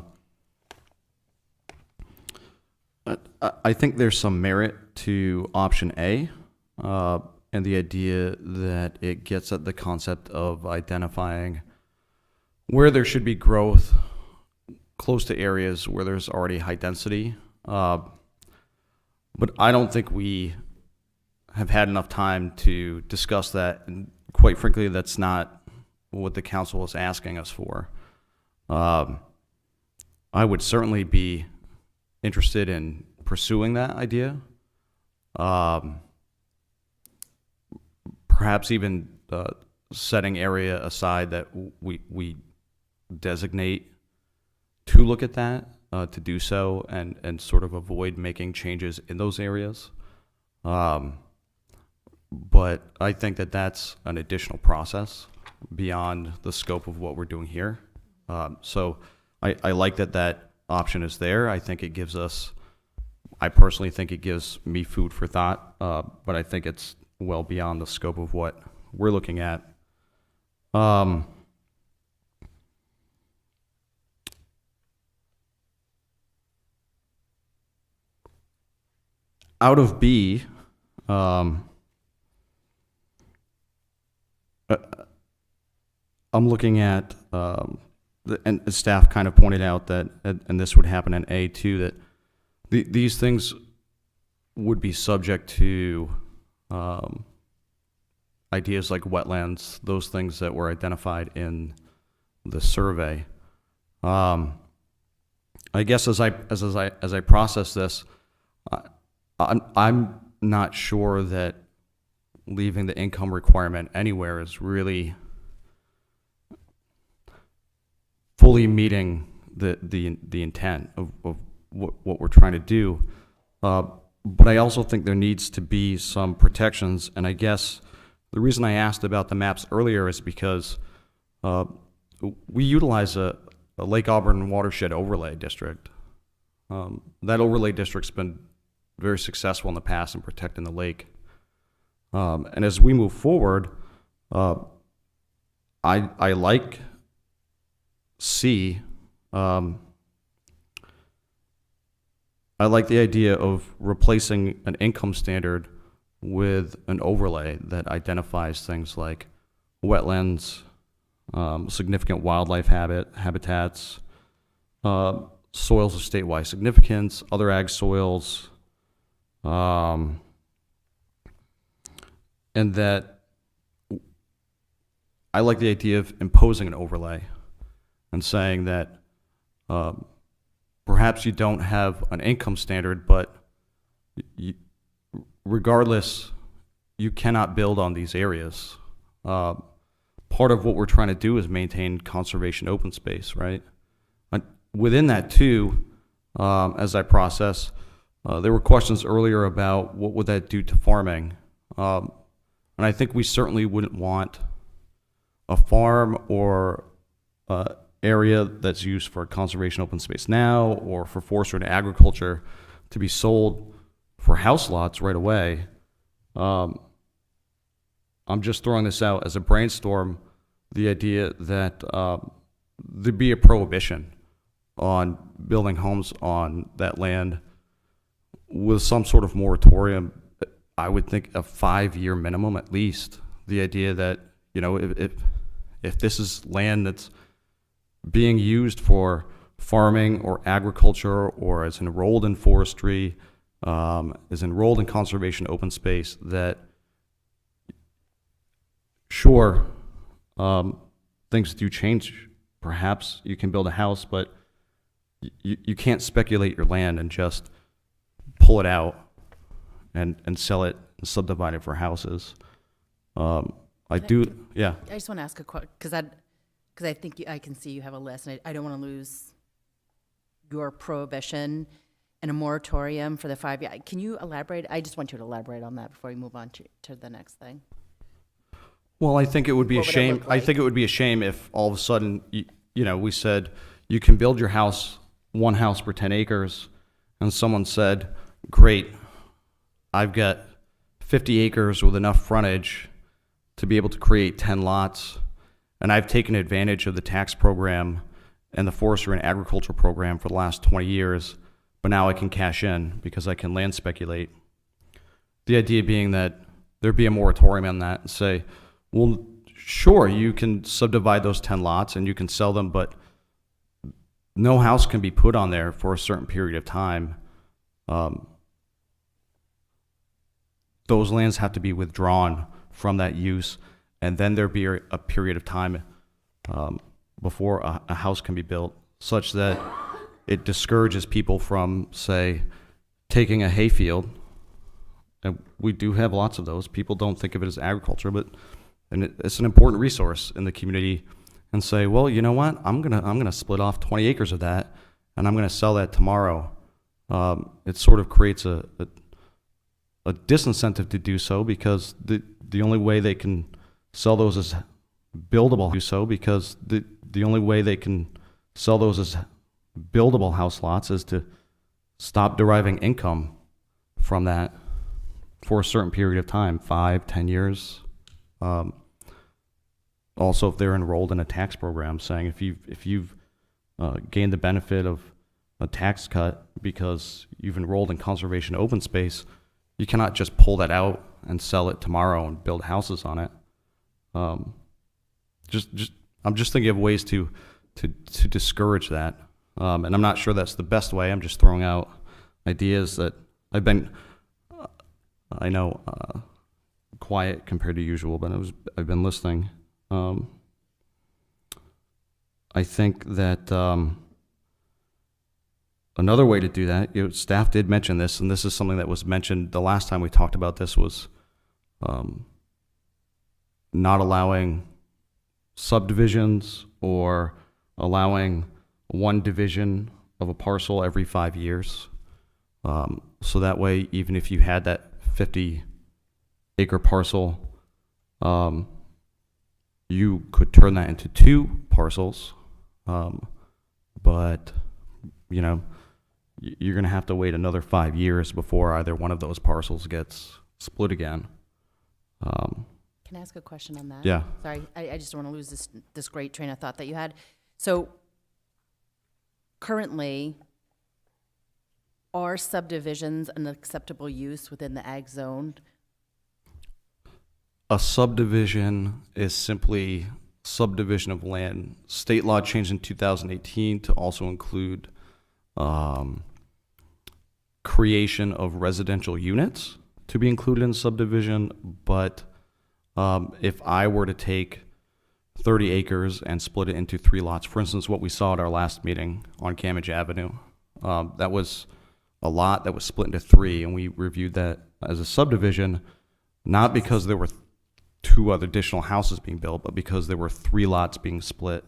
think there's some merit to option A, and the idea that it gets at the concept of identifying where there should be growth close to areas where there's already high density. But I don't think we have had enough time to discuss that, and quite frankly, that's not what the council is asking us for. I would certainly be interested in pursuing that idea. Perhaps even setting area aside that we designate to look at that, to do so, and sort of avoid making changes in those areas. But I think that that's an additional process beyond the scope of what we're doing here. So I like that option is there. I think it gives us, I personally think it gives me food for thought, but I think it's well beyond the scope of what we're looking at. Out of B, I'm looking at, and staff kind of pointed out that, and this would happen in A too, that these things would be subject to ideas like wetlands, those things that were identified in the survey. I guess as I process this, I'm not sure that leaving the income requirement anywhere is really fully meeting the intent of what we're trying to do. But I also think there needs to be some protections, and I guess the reason I asked about the maps earlier is because we utilize a Lake Auburn watershed overlay district. That overlay district's been very successful in the past in protecting the lake. And as we move forward, I like C. I like the idea of replacing an income standard with an overlay that identifies things like wetlands, significant wildlife habitats, soils of statewide significance, other ag soils, and that I like the idea of imposing an overlay and saying that perhaps you don't have an income standard, but regardless, you cannot build on these areas. Part of what we're trying to do is maintain conservation open space, right? within that too, as I process, there were questions earlier about what would that do to farming. And I think we certainly wouldn't want a farm or area that's used for conservation open space now or for forestry and agriculture to be sold for house lots right away. I'm just throwing this out as a brainstorm, the idea that there'd be a prohibition on building homes on that land with some sort of moratorium. I would think a 5-year minimum at least. The idea that, you know, if this is land that's being used for farming or agriculture or is enrolled in forestry, is enrolled in conservation open space, that sure, things do change. Perhaps you can build a house, but you can't speculate your land and just pull it out and sell it and subdivide it for houses. I just want to ask a question, because I think I can see you have a list, and I don't want to lose your prohibition and a moratorium for the 5 year. Can you elaborate? I just want you to elaborate on that before we move on to the next thing. Well, I think it would be What a would it shame. look like? I think it would be a shame if all of a sudden, you know, we said you can build your house, one house per 10 acres, and someone said, great, I've got 50 acres with enough frontage to be able to create 10 lots, and I've taken advantage of the tax program and the forestry and agriculture program for the last 20 years, but now I can cash in because I can land speculate. The idea being that there'd be a moratorium on that and say, well, sure, you can subdivide those 10 lots and you can sell them, but no house can be put on there for a certain period of time. Those lands have to be withdrawn from that use, and then there'd be a period of time before a house can be built, such that it discourages people from, say, taking a hayfield. And we do have lots of those. People don't think of it as agriculture, but it's an important resource in the community. And say, well, you know what? I'm gonna split off 20 acres of that, and I'm gonna sell that tomorrow. It sort of creates a disincentive to do so, because the only way they can sell those as buildable house lots is to stop deriving income from that for a certain period of time, 5, 10 years. Also, if they're enrolled in a tax program, saying if you've gained the benefit of a tax cut because you've enrolled in conservation open space, you cannot just pull that out and sell it tomorrow and build houses on it. I'm just thinking of ways to discourage that, and I'm not sure that's the best way. I'm just throwing out ideas that I've been, I know, quiet compared to usual, but I've been listening. I think that another way to do that, staff did mention this, and this is something that was mentioned the last time we talked about this, was not allowing subdivisions or allowing one division of a parcel every 5 years. So that way, even if you had that 50-acre parcel, you could turn that into 2 parcels, but, you know, you're going to have to wait another 5 years before either one of those parcels gets split again. Can I ask a question on that? Yeah. Sorry, I just don't want to lose this great train of thought that you had. So currently, are subdivisions an acceptable use within the ag zone? A subdivision is simply subdivision of land. State law changed in 2018 to also include creation of residential units to be included in subdivision, but if I were to take 30 acres and split it into 3 lots, for instance, what we saw at our last meeting on Cammage Avenue, that was a lot that was split into 3, and we reviewed that as a subdivision, not because there were 2 other additional houses being built, but because there were 3 lots being split.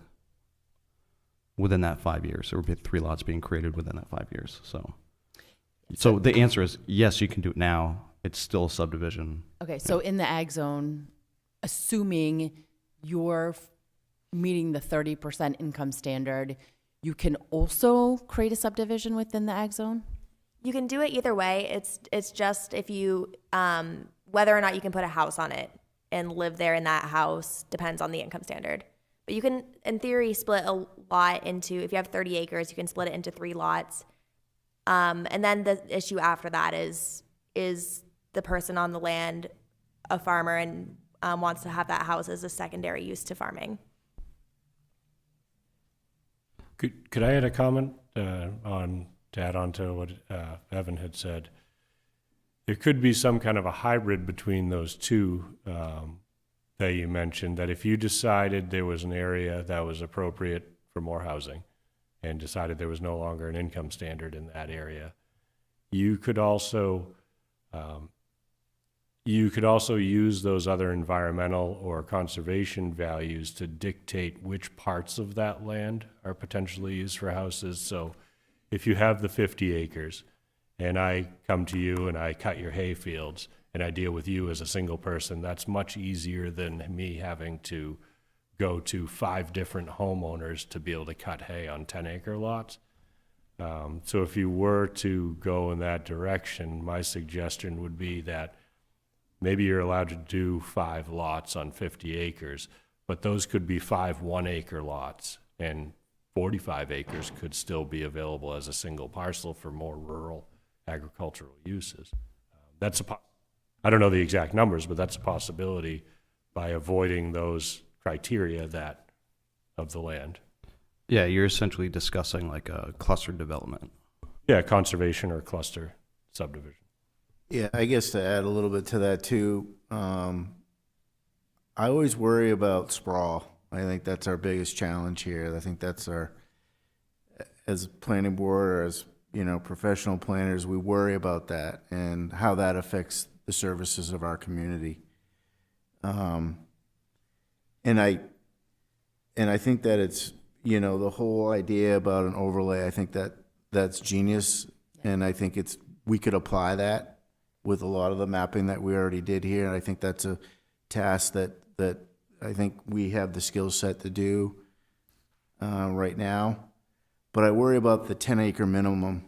within that 5 years. There would be 3 lots being created within that 5 years, So the answer is yes, you can do it now. It's still a subdivision. Okay, so in the ag zone, assuming you're meeting the 30% income standard, you can also create a subdivision within the ag zone? You can do it either way. It's just if you, whether or not you can put a house on it and live there in that house depends on the income standard. But you can, in theory, split a lot into, if you have 30 acres, you can split it into 3 lots. And then the issue after that is the person on the land a farmer and wants to have that house as a secondary use to farming. Could I add a comment to add on to what Evan had said? There could be some kind of a hybrid between those two that you mentioned, that if you decided there was an area that was appropriate for more housing and decided there was no longer an income standard in that area, you could also use those other environmental or conservation values to dictate which parts of that land are potentially used for houses. So if you have the 50 acres and I come to you and I cut your hay fields and I deal with you as a single person, that's much easier than me having to go to 5 different homeowners to be able to cut hay on 10-acre lots. So if you were to go in that direction, my suggestion would be that maybe you're allowed to do 5 lots on 50 acres, but those could be 5 1-acre lots, and 45 acres could still be available as a single parcel for more rural agricultural uses. I don't know the exact numbers, but that's a possibility by avoiding those criteria of the land. Yeah, you're essentially discussing like a cluster development. Yeah, conservation or cluster subdivision. Yeah, I guess to add a little bit to that too, I always worry about sprawl. I think that's our biggest challenge here. I think that's as planning board or as, professional planners, we worry about that and how that affects the services of our community. And I think that it's, the whole idea about an overlay, I think that's genius. And I think we could apply that with a lot of the mapping that we already did here. And I think that's a task that I think we have the skill set to do right now. But I worry about the 10-acre minimum,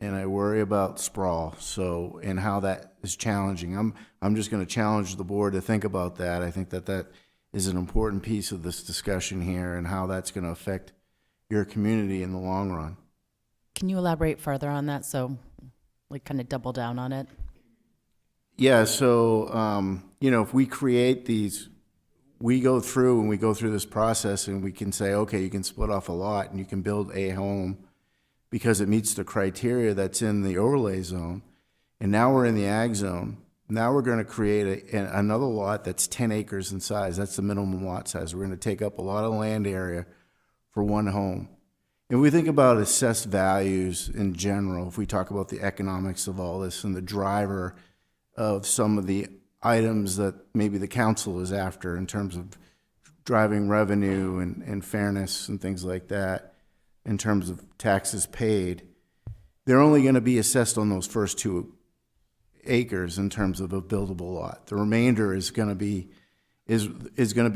and I worry about sprawl. So, and how that is challenging. I'm just going to challenge the board to think about that. I think that is an important piece of this discussion here, and how that's going to affect your community in the long run. Can you elaborate further on that? So, kind of double down on it. Yeah, so, if we create these, we go through this process and we can say, okay, you can split off a lot and you can build a home because it meets the criteria that's in the overlay zone. And now we're in the ag zone. Now we're going to create another lot that's 10 acres in size. That's the minimum lot size. We're going to take up a lot of land area for one home. If we think about assessed values in general, if we talk about the economics of all this and the driver of some of the items that maybe the council is after in terms of driving revenue and fairness and things like that, in terms of taxes paid, they're only going to be assessed on those first 2 acres in terms of a buildable lot. The remainder is going to be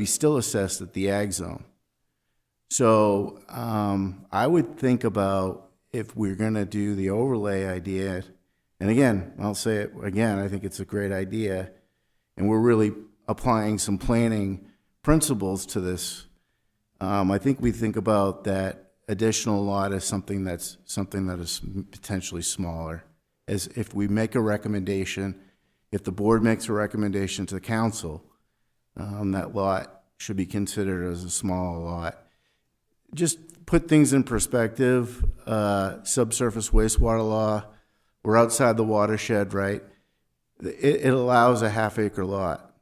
still assessed at the ag zone. So I would think about, if we're going to do the overlay idea, and again, I'll say it again, I think it's a great idea, and we're really applying some planning principles to this. I think we think about that additional lot as something that is potentially smaller. As if we make a recommendation, if the board makes a recommendation to the council, that lot should be considered as a small lot. Just put things in perspective. Subsurface wastewater law, we're outside the watershed, right? It allows a half-acre lot.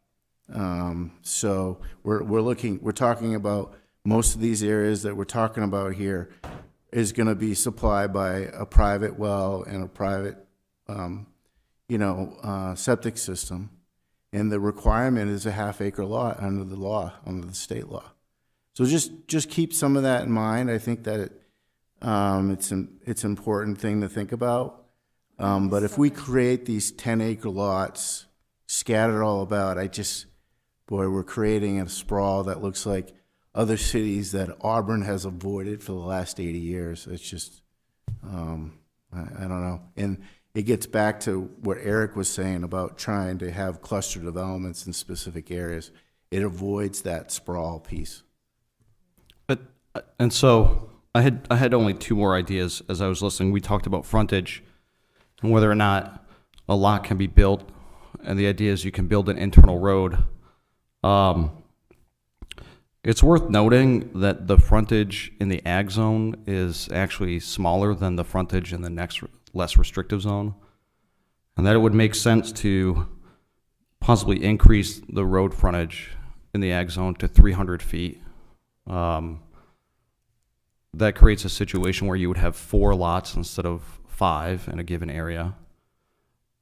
So we're talking about most of these areas that we're talking about here is going to be supplied by a private well and a private, septic system. And the requirement is a half-acre lot under the state law. So just keep some of that in mind. I think that it's an important thing to think about. But if we create these 10-acre lots scattered all about, we're creating a sprawl that looks like other cities that Auburn has avoided for the last 80 years. It's just, I don't know. And it gets back to what Eric was saying about trying to have cluster developments in specific areas. It avoids that sprawl piece. And so I had only two more ideas as I was listening. We talked about frontage and whether or not a lot can be built, and the idea is you can build an internal road. It's worth noting that the frontage in the ag zone is actually smaller than the frontage in the next less restrictive zone, and that it would make sense to possibly increase the road frontage in the ag zone to 300 feet. That creates a situation where you would have 4 lots instead of 5 in a given area.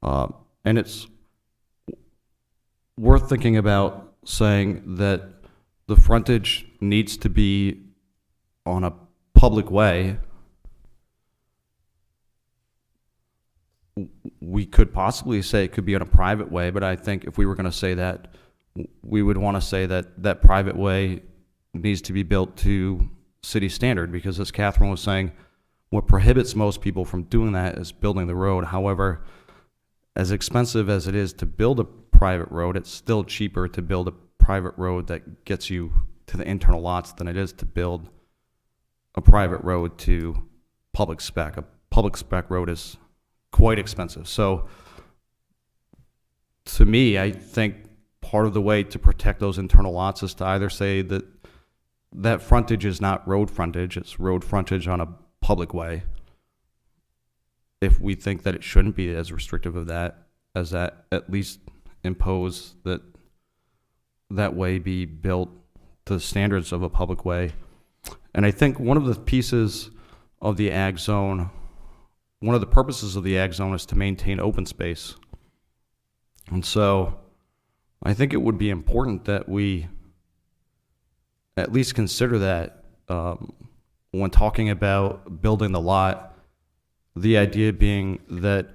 And it's worth thinking about saying that the frontage needs to be on a public way. We could possibly say it could be on a private way, but I think if we were going to say that, we would want to say that that private way needs to be built to city standard, because as Catherine was saying, what prohibits most people from doing that is building the road. However, as expensive as it is to build a private road, it's still cheaper to build a private road that gets you to the internal lots than it is to build a private road to public spec. A public spec road is quite expensive. So to me, I think part of the way to protect those internal lots is to either say that that frontage is not road frontage, it's road frontage on a public way. If we think that it shouldn't be as restrictive of that, as that at least impose that that way be built to the standards of a public way. And I think one of the pieces of the ag zone, one of the purposes of the ag zone is to maintain open space. And so I think it would be important that we at least consider that when talking about building the lot, the idea being that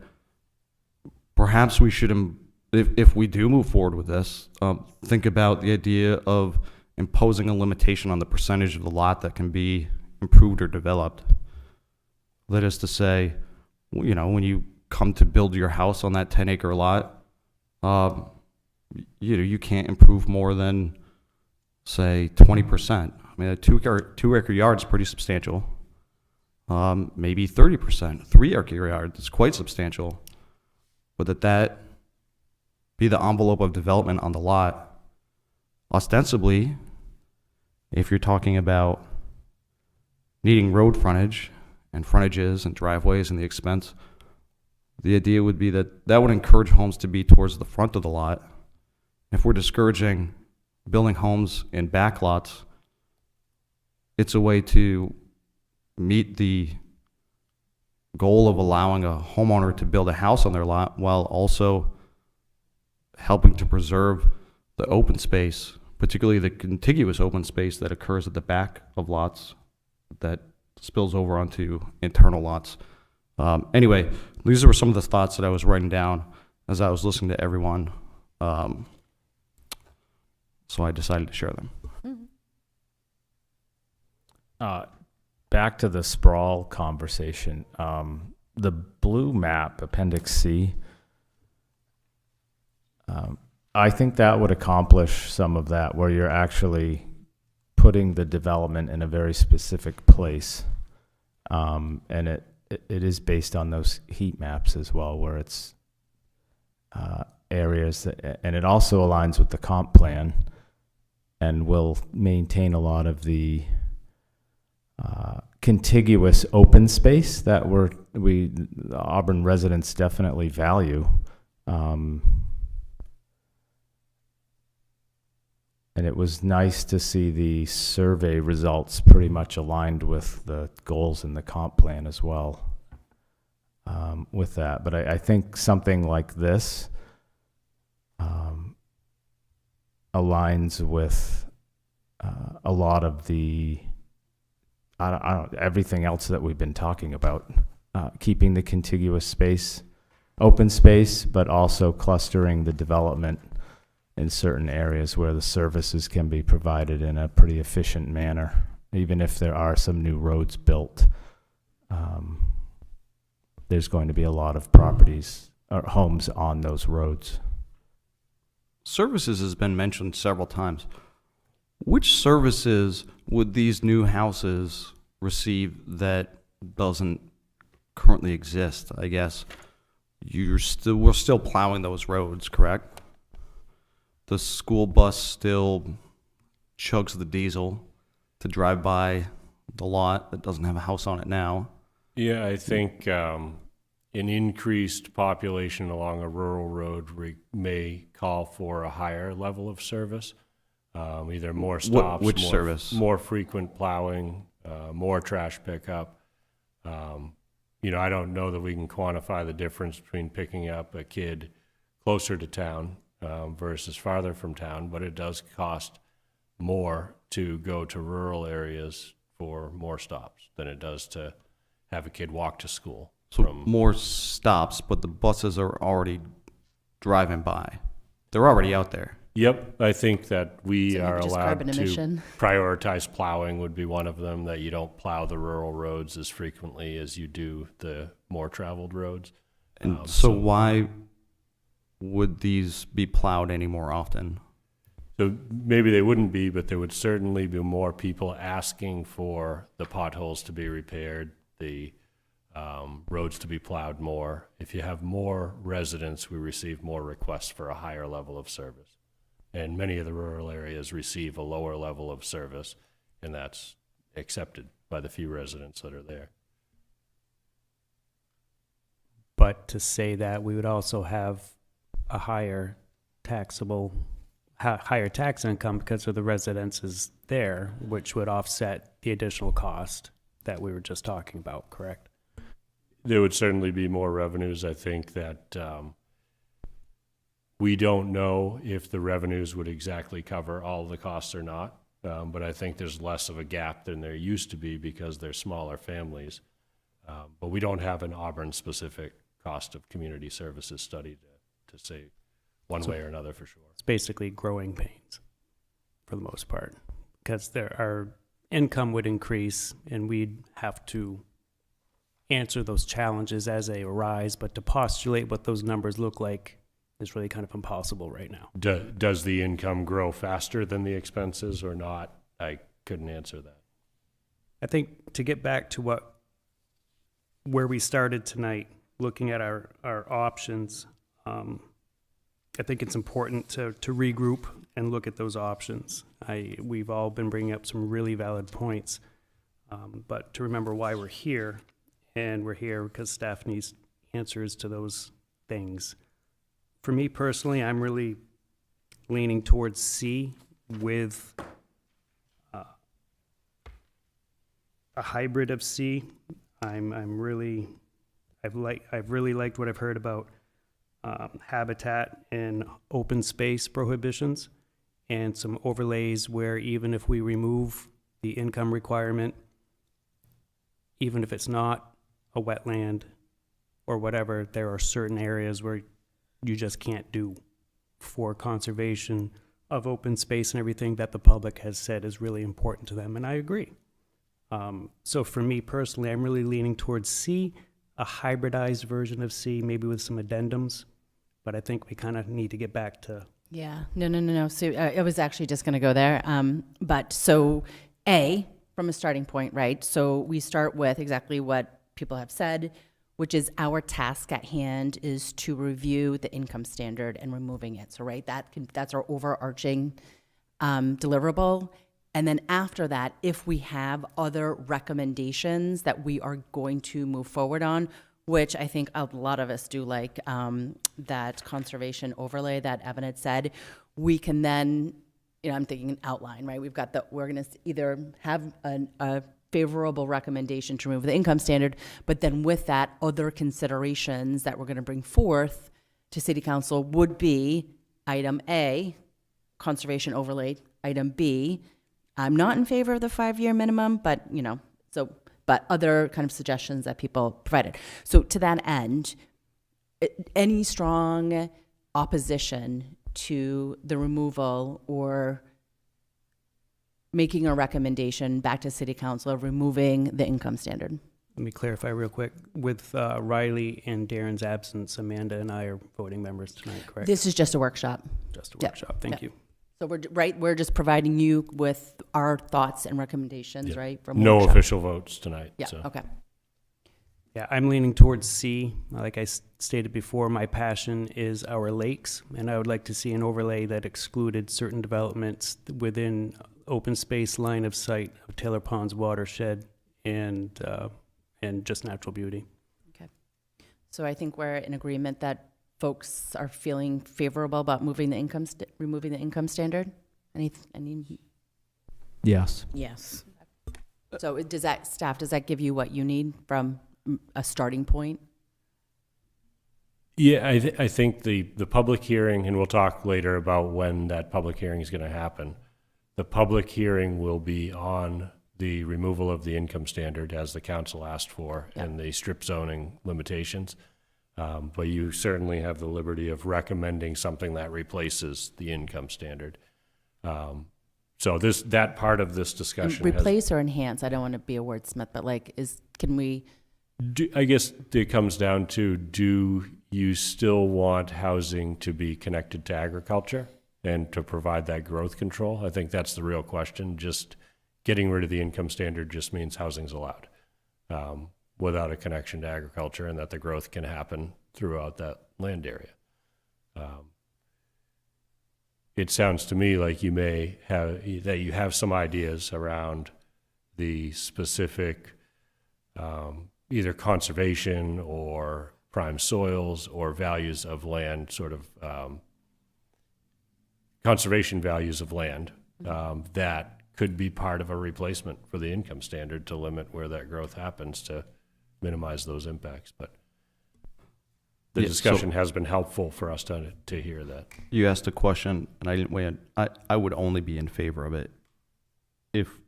perhaps we should, if we do move forward with this, think about the idea of imposing a limitation on the percentage of the lot that can be improved or developed. That is to say, you know, when you come to build your house on that 10-acre lot, you can't improve more than, say, 20%. I mean, a two-acre yard is pretty substantial. Maybe 30%. 3-acre yard is quite substantial. But that be the envelope of development on the lot. Ostensibly, if you're talking about needing road frontage and frontages and driveways and the expense, the idea would be that that would encourage homes to be towards the front of the lot. If we're discouraging building homes in back lots, it's a way to meet the goal of allowing a homeowner to build a house on their lot while also helping to preserve the open space, particularly the contiguous open space that occurs at the back of lots that spills over onto internal lots. Anyway, these were some of the thoughts that I was writing down as I was listening to everyone. So I decided to share them. Back to the sprawl conversation. The blue map, Appendix C, I think that would accomplish some of that, where you're actually putting the development in a very specific place. And it is based on those heat maps as well, where it's areas that, and it also aligns with the comp plan and will maintain a lot of the contiguous open space that the Auburn residents definitely value. And it was nice to see the survey results pretty much aligned with the goals in the comp plan as well with that. But I think something like this aligns with a lot of the, I don't, everything else that we've been talking about, keeping the contiguous space, open space, but also clustering the development in certain areas where the services can be provided in a pretty efficient manner, even if there are some new roads built. There's going to be a lot of properties or homes on those roads. Services has been mentioned several times. Which services would these new houses receive that doesn't currently exist? I guess we're still plowing those roads, correct? The school bus still chugs the diesel to drive by the lot that doesn't have a house on it now. Yeah, I think an increased population along a rural road may call for a higher level of service, either more stops, Which more, service? more frequent plowing, more trash pickup. I don't know that we can quantify the difference between picking up a kid closer to town versus farther from town, but it does cost more to go to rural areas for more stops than it does to have a kid walk to school. So more stops, but the buses are already driving by. They're already out there. Yep, I think that we So maybe are just allowed carbon to emission. prioritize plowing would be one of them, that you don't plow the rural roads as frequently as you do the more traveled roads. And so why would these be plowed any more often? So maybe they wouldn't be, but there would certainly be more people asking for the potholes to be repaired, the roads to be plowed more. If you have more residents, we receive more requests for a higher level of service. And many of the rural areas receive a lower level of service, and that's accepted by the few residents that are there. But to say that, we would also have a higher tax income because of the residences there, which would offset the additional cost that we were just talking about, correct? There would certainly be more revenues. I think that we don't know if the revenues would exactly cover all the costs or not, but I think there's less of a gap than there used to be because they're smaller families. But we don't have an Auburn-specific cost of community services study to say one way or another for sure. It's basically growing pains for the most part, because our income would increase and we'd have to answer those challenges as they arise, but to postulate what those numbers look like is really kind of impossible right now. Does the income grow faster than the expenses or not? I couldn't answer that. I think to get back to where we started tonight, looking at our options, I think it's important to regroup and look at those options. We've all been bringing up some really valid points, but to remember why we're here, and we're here because staff needs answers to those things. For me personally, I'm really leaning towards C with a hybrid of C. I've really liked what I've heard about habitat and open space prohibitions, and some overlays where even if we remove the income requirement, even if it's not a wetland or whatever, there are certain areas where you just can't do for conservation of open space and everything that the public has said is really important to them, and I agree. So for me personally, I'm really leaning towards C, a hybridized version of C, maybe with some addendums, but I think we kind of need to get back to... Yeah, no. So I was actually just going to go there. But so A, from a starting point, right? So we start with exactly what people have said, which is our task at hand is to review the income standard and removing it. So, right, that's our overarching deliverable. And then after that, if we have other recommendations that we are going to move forward on, which I think a lot of us do, like that conservation overlay that Evan had said, we can then, I'm thinking an outline, right? We're going to either have a favorable recommendation to remove the income standard, but then with that, other considerations that we're going to bring forth to City Council would be item A, conservation overlay, item B, I'm not in favor of the 5-year minimum, but, but other kind of suggestions that people provided. So to that end, any strong opposition to the removal or making a recommendation back to City Council of removing the income standard? Let me clarify real quick. With Riley and Darren's absence, Amanda and I are voting members tonight, correct? This is just a workshop. Just a Yep. workshop. Thank Yep. you. So we're just providing you with our thoughts and recommendations, Yeah. right? From No workshop. official votes tonight, Yeah, so. okay. Yeah, I'm leaning towards C. Like I stated before, my passion is our lakes, and I would like to see an overlay that excluded certain developments within open space line of sight of Taylor Pond's watershed and just natural beauty. Okay. So I think we're in agreement that folks are feeling favorable about removing the income standard. Any? Yes. Yes. So does that give you what you need from a starting point? Yeah, I think the public hearing, and we'll talk later about when that public hearing is going to happen. The public hearing will be on the removal of the income standard as the council asked for and the strip zoning limitations. But you certainly have the liberty of recommending something that replaces the income standard. So that part of this discussion Replace or enhance? I don't want to be a wordsmith, but can we? I guess it comes down to, do you still want housing to be connected to agriculture and to provide that growth control? I think that's the real question. Just getting rid of the income standard just means housing's allowed without a connection to agriculture, and that the growth can happen throughout that land area. It sounds to me like you have some ideas around the specific either conservation or prime soils or values of land, sort of conservation values of land that could be part of a replacement for the income standard to limit where that growth happens to minimize those impacts. But the Yeah, discussion has been helpful for us to hear that. You asked a question, and I didn't weigh in. I would only be in favor of it if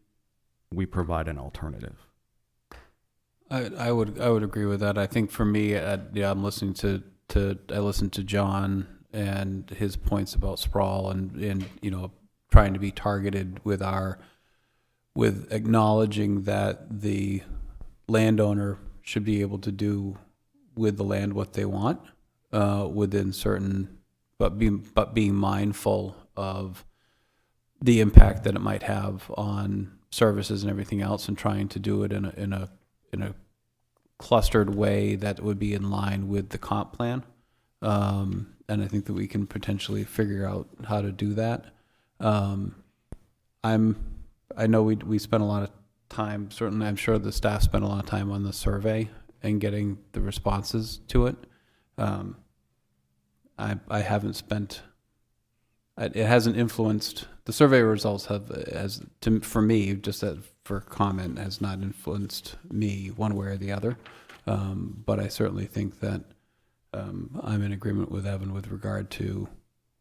we provide an alternative. I would agree with that. I think for me, I'm listening I listened to John and his points about sprawl and trying to be targeted with acknowledging that the landowner should be able to do with the land what they want within certain, but being mindful of the impact that it might have on services and everything else, and trying to do it in a clustered way that would be in line with the comp plan. And I think that we can potentially figure out how to do that. I know we spent a lot of time, certainly I'm sure the staff spent a lot of time on the survey and getting the responses to it. I haven't spent, it hasn't influenced, the survey results for me, just for comment, has not influenced me one way or the other. But I certainly think that I'm in agreement with Evan with regard to,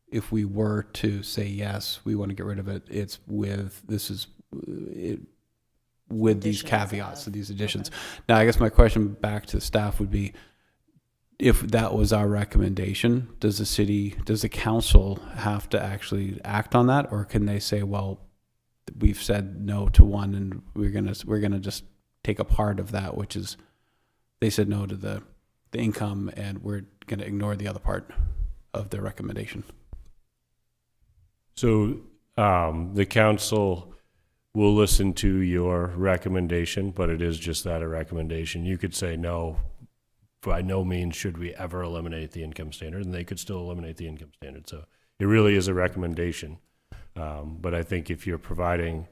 if we were to say yes, we want to get rid of it, it's with these caveats, these additions. Okay. Now, I guess my question back to staff would be, if that was our recommendation, does the council have to actually act on that, or can they say, well, we've said no to one, and we're gonna just take a part of that, which is they said no to the income, and we're gonna ignore the other part of their recommendation? So the council will listen to your recommendation, but it is just that, a recommendation. You could say no, by no means should we ever eliminate the income standard, and they could still eliminate the income standard. So it really is a recommendation. But I think if you're providing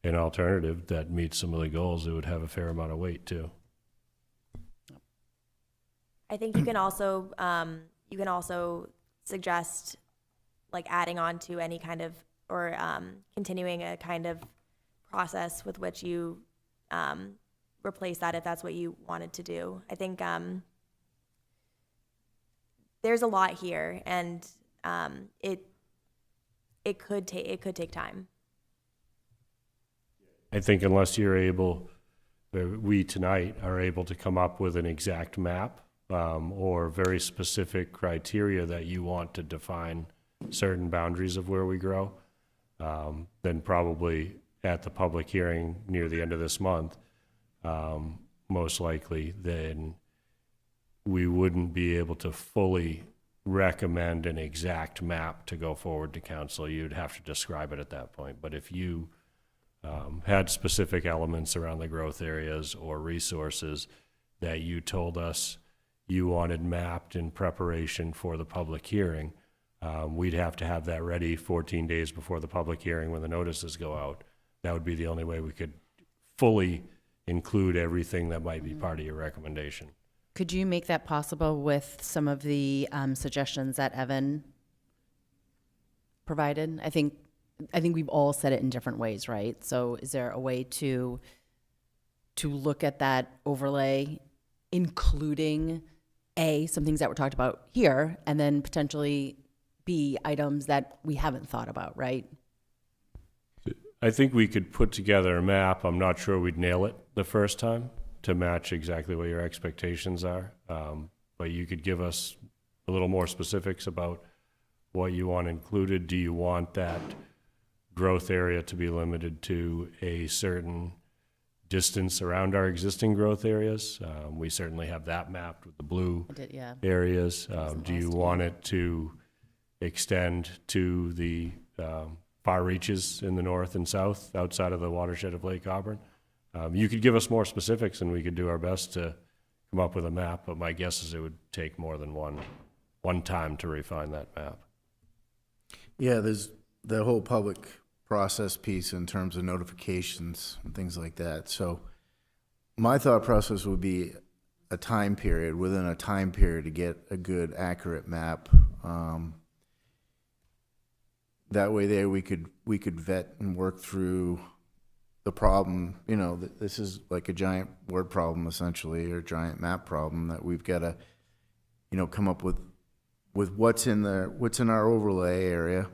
an alternative that meets some of the goals, it would have a fair amount of weight too. I think you can also suggest like adding on to any kind of, or continuing a kind of process with which you replace that, if that's what you wanted to do. I think there's a lot here, and it could take time. I think unless you're able, we tonight are able to come up with an exact map or very specific criteria that you want to define certain boundaries of where we grow, then probably at the public hearing near the end of this month, most likely, then we wouldn't be able to fully recommend an exact map to go forward to council. You'd have to describe it at that point. But if you had specific elements around the growth areas or resources that you told us you wanted mapped in preparation for the public hearing, we'd have to have that ready 14 days before the public hearing when the notices go out. That would be the only way we could fully include everything that might be part of your recommendation. Could you make that possible with some of the suggestions that Evan provided? I think we've all said it in different ways, right? So is there a way to look at that overlay, including A, some things that were talked about here, and then potentially B, items that we haven't thought about, right? I think we could put together a map. I'm not sure we'd nail it the first time to match exactly what your expectations are. But you could give us a little more specifics about what you want included. Do you want that growth area to be limited to a certain distance around our existing growth areas? We certainly have that mapped with the blue areas. Do you want it to extend to the far reaches in the north and south outside of the watershed of Lake Auburn? You could give us more specifics and we could do our best to come up with a map, but my guess is it would take more than one time to refine that map. Yeah, there's the whole public process piece in terms of notifications and things like that. So my thought process would be a time period, within a time period, to get a good, accurate map. That way there we could vet and work through the problem. You know, this is like a giant word problem essentially, or a giant map problem that we've got to, you know, come up with what's in our overlay area.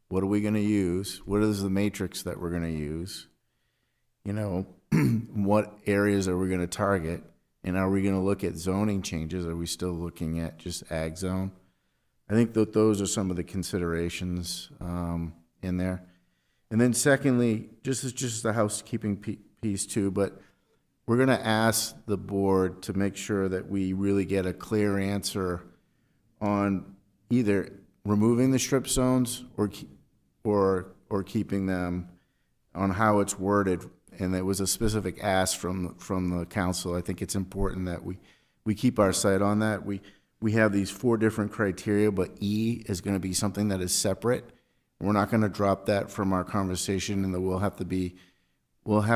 What are we going to use? What is the matrix that we're going to use? You know, what areas are we going to target? And are we going to look at zoning changes? Are we still looking at just ag zone? I think that those are some of the considerations in there. And then secondly, just the housekeeping piece too, but we're going to ask the board to make sure that we really get a clear answer on either removing the strip zones or keeping them, on how it's worded. And there was a specific ask from the council. I think it's important that we keep our sight on that. We have these 4 different criteria, but E is going to be something that is separate. We're not going to drop that from our conversation, and we'll have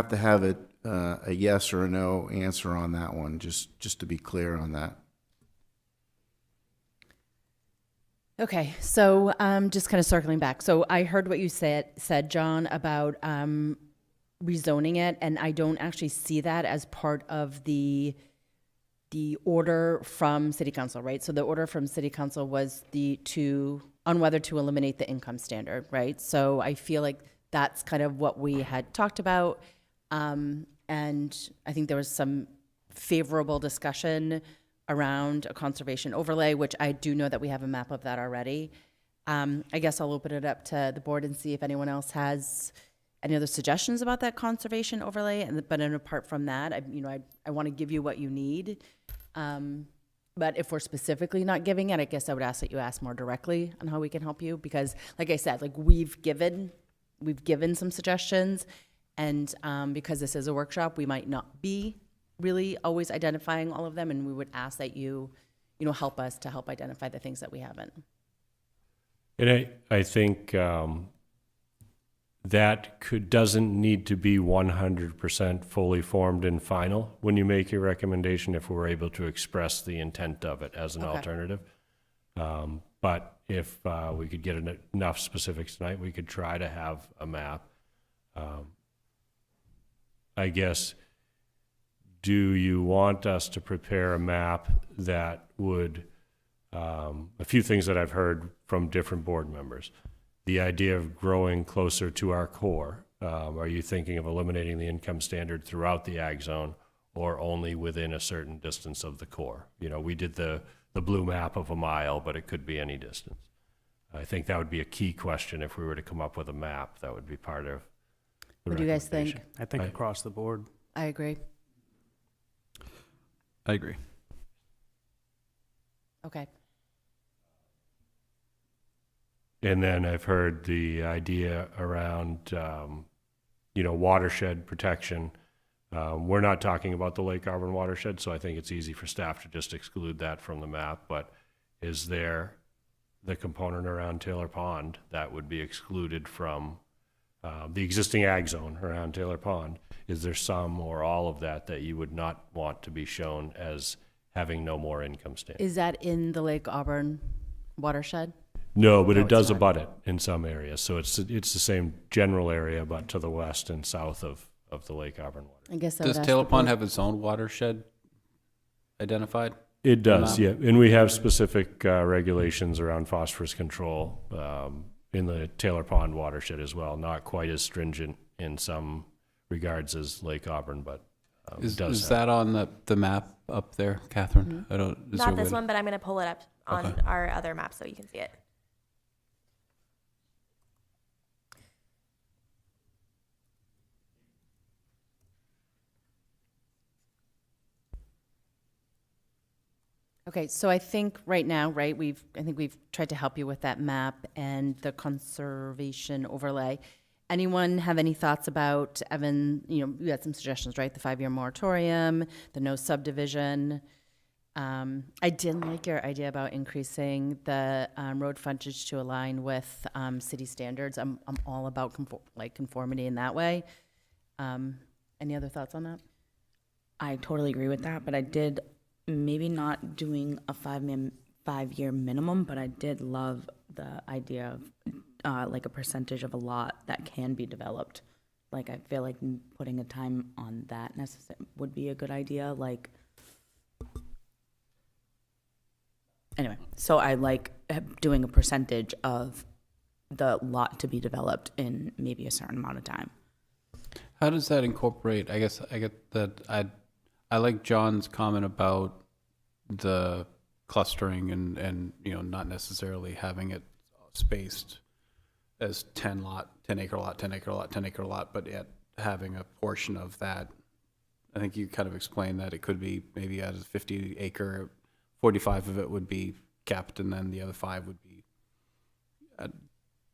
to have it a yes or a no answer on that one, just to be clear on that. Okay, so just kind of circling back. So I heard what you said, John, about rezoning it, and I don't actually see that as part of the order from City Council, right? So the order from City Council was on whether to eliminate the income standard, right? So I feel like that's kind of what we had talked about, and I think there was some favorable discussion around a conservation overlay, which I do know that we have a map of that already. I guess I'll open it up to the board and see if anyone else has any other suggestions about that conservation overlay. But apart from that, I want to give you what you need. But if we're specifically not giving it, I guess I would ask that you ask more directly on how we can help you, because like I said, like we've given some suggestions, and because this is a workshop, we might not be really always identifying all of them, and we would ask that you help us to help identify the things that we haven't. And I think that doesn't need to be 100% fully formed and final when you make your recommendation, if we're able to express the intent of it as an alternative. But if we could get enough specifics tonight, we could try to have a map. I guess, do you want us to prepare a map that would, a few things that I've heard from different board members, the idea of growing closer to our core, Are you thinking of eliminating the income standard throughout the ag zone or only within a certain distance of the core? You know, we did the blue map of a mile, but it could be any distance. I think that would be a key question if we were to come up with a map. That would be part of the What do you guys think? recommendation. I think Right. across the board. I agree. I agree. Okay. And then I've heard the idea around, watershed protection. We're not talking about the Lake Auburn watershed, so I think it's easy for staff to just exclude that from the map. But is there the component around Taylor Pond that would be excluded from the existing ag zone around Taylor Pond? Is there some or all of that that you would not want to be shown as having no more income standard? Is that in the Lake Auburn watershed? No, but No, it does it's not. abut it in some areas. So it's the same general area, but to the west and south of the Lake Auburn water. I guess I Does would ask Taylor the Pond board- have its own watershed identified? It does, Map. yeah. And we have specific regulations around phosphorus control in the Taylor Pond watershed as well. Not quite as stringent in some regards as Lake Auburn, but it Is does have. that on the map up there, Catherine? I don't. is there Not a way this to- one, but I'm gonna pull it up on Okay. our other map so you can see it. Okay, so I think right now, right, I think we've tried to help you with that map and the conservation overlay. Anyone have any thoughts about, Evan, you had some suggestions, right? The 5-year moratorium, the no subdivision. I did like your idea about increasing the road frontage to align with city standards. I'm all about conformity in that way. Any other thoughts on that? I totally agree with that, but I did, maybe not doing a 5-year minimum, but I did love the idea of like a percentage of a lot that can be developed. Like, I feel like putting a time on that would be a good idea. Like, anyway, so I like doing a percentage of the lot to be developed in maybe a certain amount of time. How does that incorporate? I guess I get that. I like John's comment about the clustering and not necessarily having it spaced as 10 acre lot, but yet having a portion of that. I think you kind of explained that it could be maybe at a 50 acre, 45 of it would be kept, and then the other 5 would be.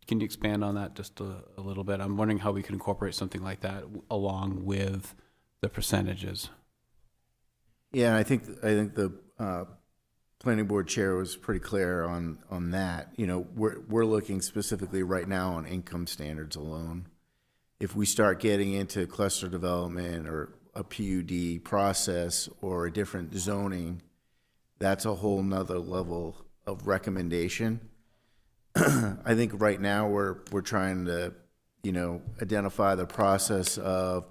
Can you expand on that just a little bit? I'm wondering how we could incorporate something like that along with the percentages. Yeah, I think the planning board chair was pretty clear on that. We're looking specifically right now on income standards alone. If we start getting into cluster development or a PUD process or a different zoning, that's a whole nother level of recommendation. I think right now we're trying to, identify the process of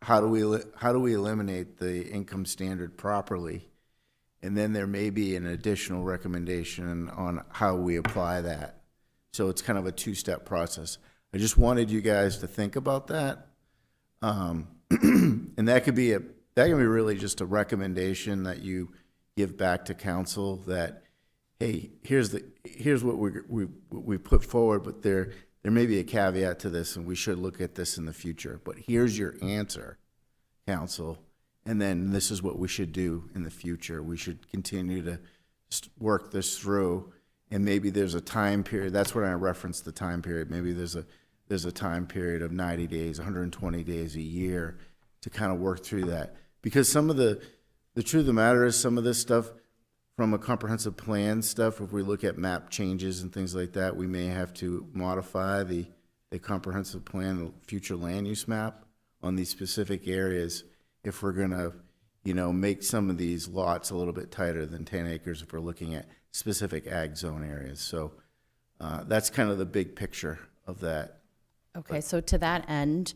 how do we eliminate the income standard properly, and then there may be an additional recommendation on how we apply that. So it's kind of a 2-step process. I just wanted you guys to think about that, and that could be really just a recommendation that you give back to council that, hey, here's what we put forward, but there may be a caveat to this, and we should look at this in the future. But here's your answer, council, and then this is what we should do in the future. We should continue to work this through, and maybe there's a time period. That's when I referenced the time period. Maybe there's a time period of 90 days, 120 days, a year to kind of work through that. Because some of the truth of the matter is some of this stuff, from a comprehensive plan stuff, if we look at map changes and things like that, we may have to modify the comprehensive plan, the future land use map on these specific areas if we're gonna, make some of these lots a little bit tighter than 10 acres if we're looking at specific ag zone areas. So that's kind of the big picture of that. Okay, so to that end,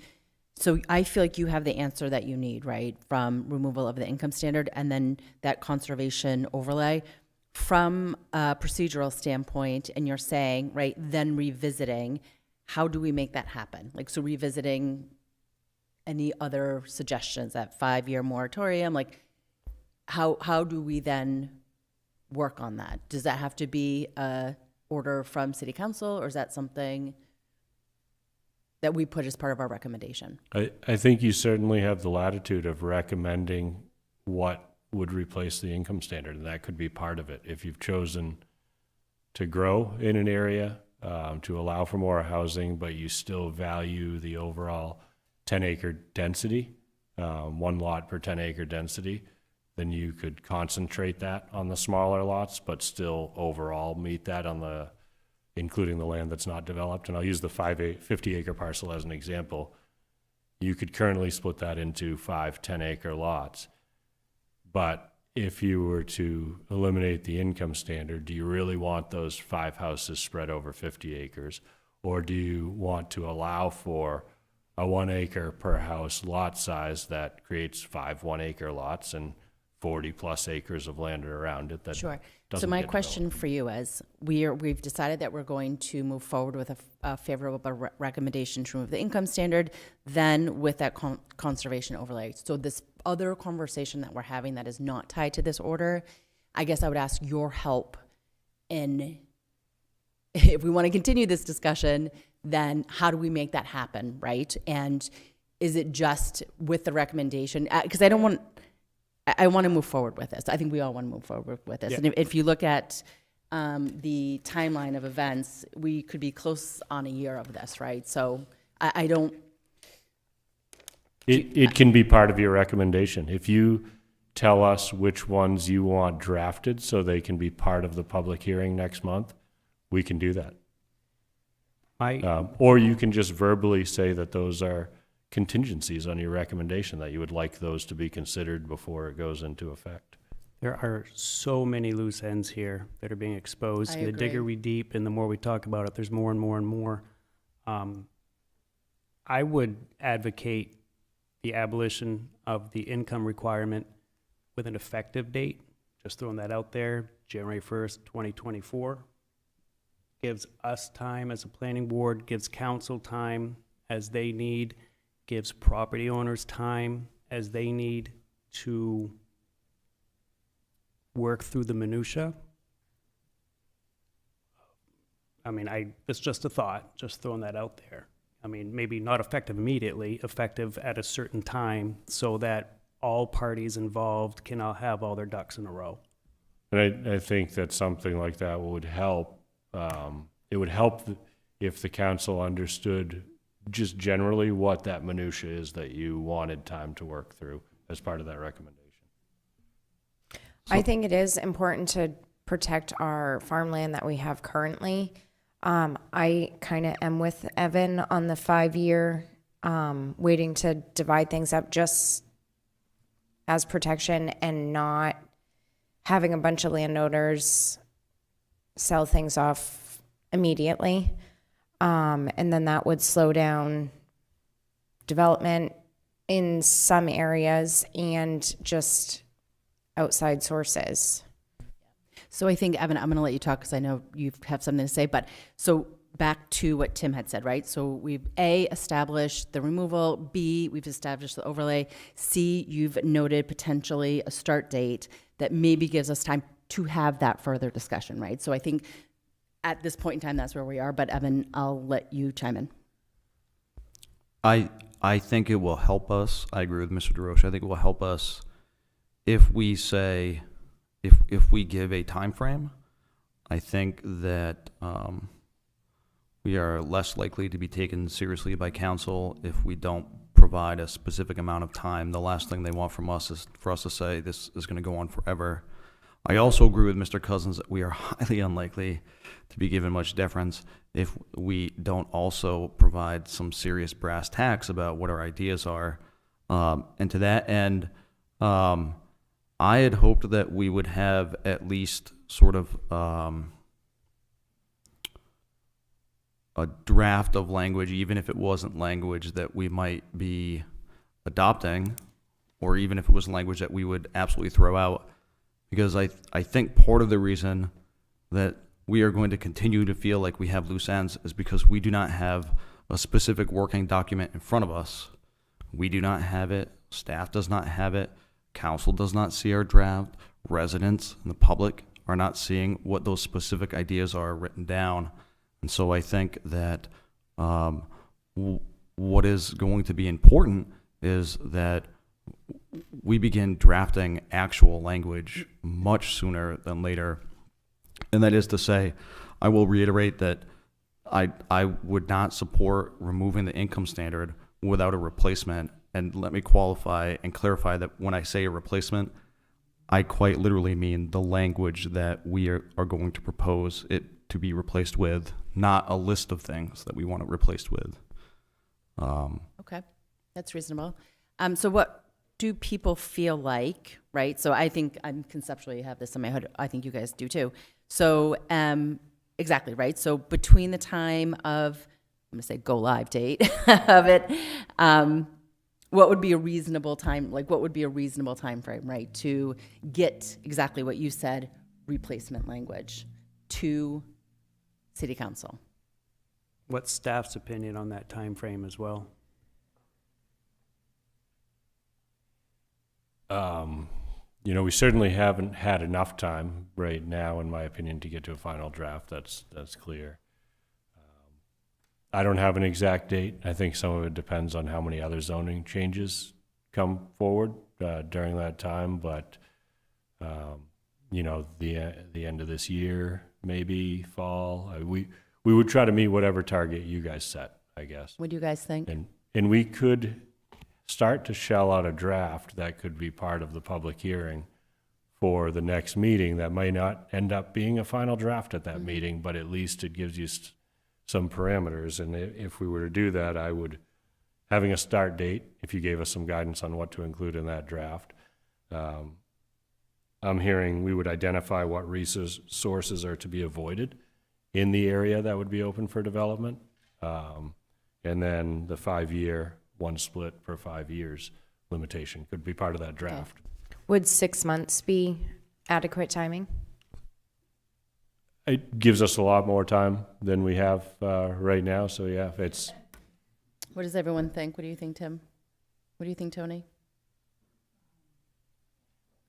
so I feel like you have the answer that you need, right? From removal of the income standard and then that conservation overlay. From a procedural standpoint, and you're saying, right, then revisiting, how do we make that happen? Like, so revisiting any other suggestions, that 5-year moratorium, like, how do we then work on that? Does that have to be a order from city council, or is that something that we put as part of our recommendation? I think you certainly have the latitude of recommending what would replace the income standard, and that could be part of it. If you've chosen to grow in an area, to allow for more housing, but you still value the overall 10-acre density, 1 lot per 10-acre density, then you could concentrate that on the smaller lots, but still overall meet that on the, including the land that's not developed. And I'll use the 50-acre parcel as an example. You could currently split that into 5 10-acre lots. But if you were to eliminate the income standard, do you really want those 5 houses spread over 50 acres? Or do you want to allow for a 1 acre per house lot size that creates 5 1-acre lots and 40 plus acres of land around it that Sure. So doesn't my get question for you is, we've decided that we're going to move forward with a favorable recommendation to remove the income standard, then with that conservation overlay. So this other conversation that we're having that is not tied to this order, I guess I would ask your help in, if we want to continue this discussion, then how do we make that happen, right? And is it just with the recommendation? Because I want to move forward with this. I think we all want to move forward with this. Yeah. And if you look at the timeline of events, we could be close on a year of this, right? So I don't. It can be part of your recommendation. If you tell us which ones you want drafted so they can be part of the public hearing next month, we can do that. Or you can just verbally say that those are contingencies on your recommendation, that you would like those to be considered before it goes into effect. There are so many loose ends here that are being exposed. I And the digger agree. we deep, and the more we talk about it, there's more and more and more. I would advocate the abolition of the income requirement with an effective date. Just throwing that out there, January 1st, 2024. Gives us time as a planning board, gives council time as they need, gives property owners time as they need to work through the minutia. I mean, it's just a thought, just throwing that out there. I mean, maybe not effective immediately, effective at a certain time so that all parties involved can all have all their ducks in a row. And I think that something like that would help. It would help if the council understood just generally what that minutia is that you wanted time to work through as part of that recommendation. I think it is important to protect our farmland that we have currently. I kind of am with Evan on the 5-year, waiting to divide things up just as protection and not having a bunch of landowners sell things off immediately. And then that would slow down development in some areas and just outside sources. So I think, Evan, I'm going to let you talk because I know you have something to say. But so back to what Tim had said, right? So we've A, established the removal. B, we've established the overlay. C, you've noted potentially a start date that maybe gives us time to have that further discussion, right? So I think at this point in time, that's where we are. But Evan, I'll let you chime in. I think it will help us. I agree with Mr. DeRoche. I think it will help us if we say, if we give a time frame. I think that we are less likely to be taken seriously by council if we don't provide a specific amount of time. The last thing they want from us is for us to say this is going to go on forever. I also agree with Mr. Cousins that we are highly unlikely to be given much deference if we don't also provide some serious brass tacks about what our ideas are. And to that end, I had hoped that we would have at least sort of a draft of language, even if it wasn't language that we might be adopting, or even if it was language that we would absolutely throw out. Because I think part of the reason that we are going to continue to feel like we have loose ends is because we do not have a specific working document in front of us. We do not have it. Staff does not have it. Council does not see our draft. Residents and the public are not seeing what those specific ideas are written down. And so I think that what is going to be important is that we begin drafting actual language much sooner than later. And that is to say, I will reiterate that I would not support removing the income standard without a replacement. And let me qualify and clarify that when I say a replacement, I quite literally mean the language that we are going to propose it to be replaced with, not a list of things that we want it replaced with. Okay, that's reasonable. So what do people feel like, right? So I think I'm conceptually have this in my head. I think you guys do too. So exactly, right? So between the time of, I'm going to say go live date of it, what would be a reasonable time, like what would be a reasonable time frame, right, to get exactly what you said, replacement language to City Council? What's staff's opinion on that time frame as well? We certainly haven't had enough time right now, in my opinion, to get to a final draft. That's clear. I don't have an exact date. I think some of it depends on how many other zoning changes come forward during that time. But the end of this year, maybe fall. We would try to meet whatever target you guys set, I guess. What do you guys think? And we could start to shell out a draft that could be part of the public hearing for the next meeting. That might not end up being a final draft at that meeting, but at least it gives you some parameters. And if we were to do that, I would, having a start date, if you gave us some guidance on what to include in that draft, I'm hearing we would identify what resources are to be avoided in the area that would be open for development. And then the 5-year, one split per 5 years limitation could be part of that draft. Would 6 months be adequate timing? It gives us a lot more time than we have right now. So yeah, it's. What does everyone think? What do you think, Tim? What do you think, Tony? You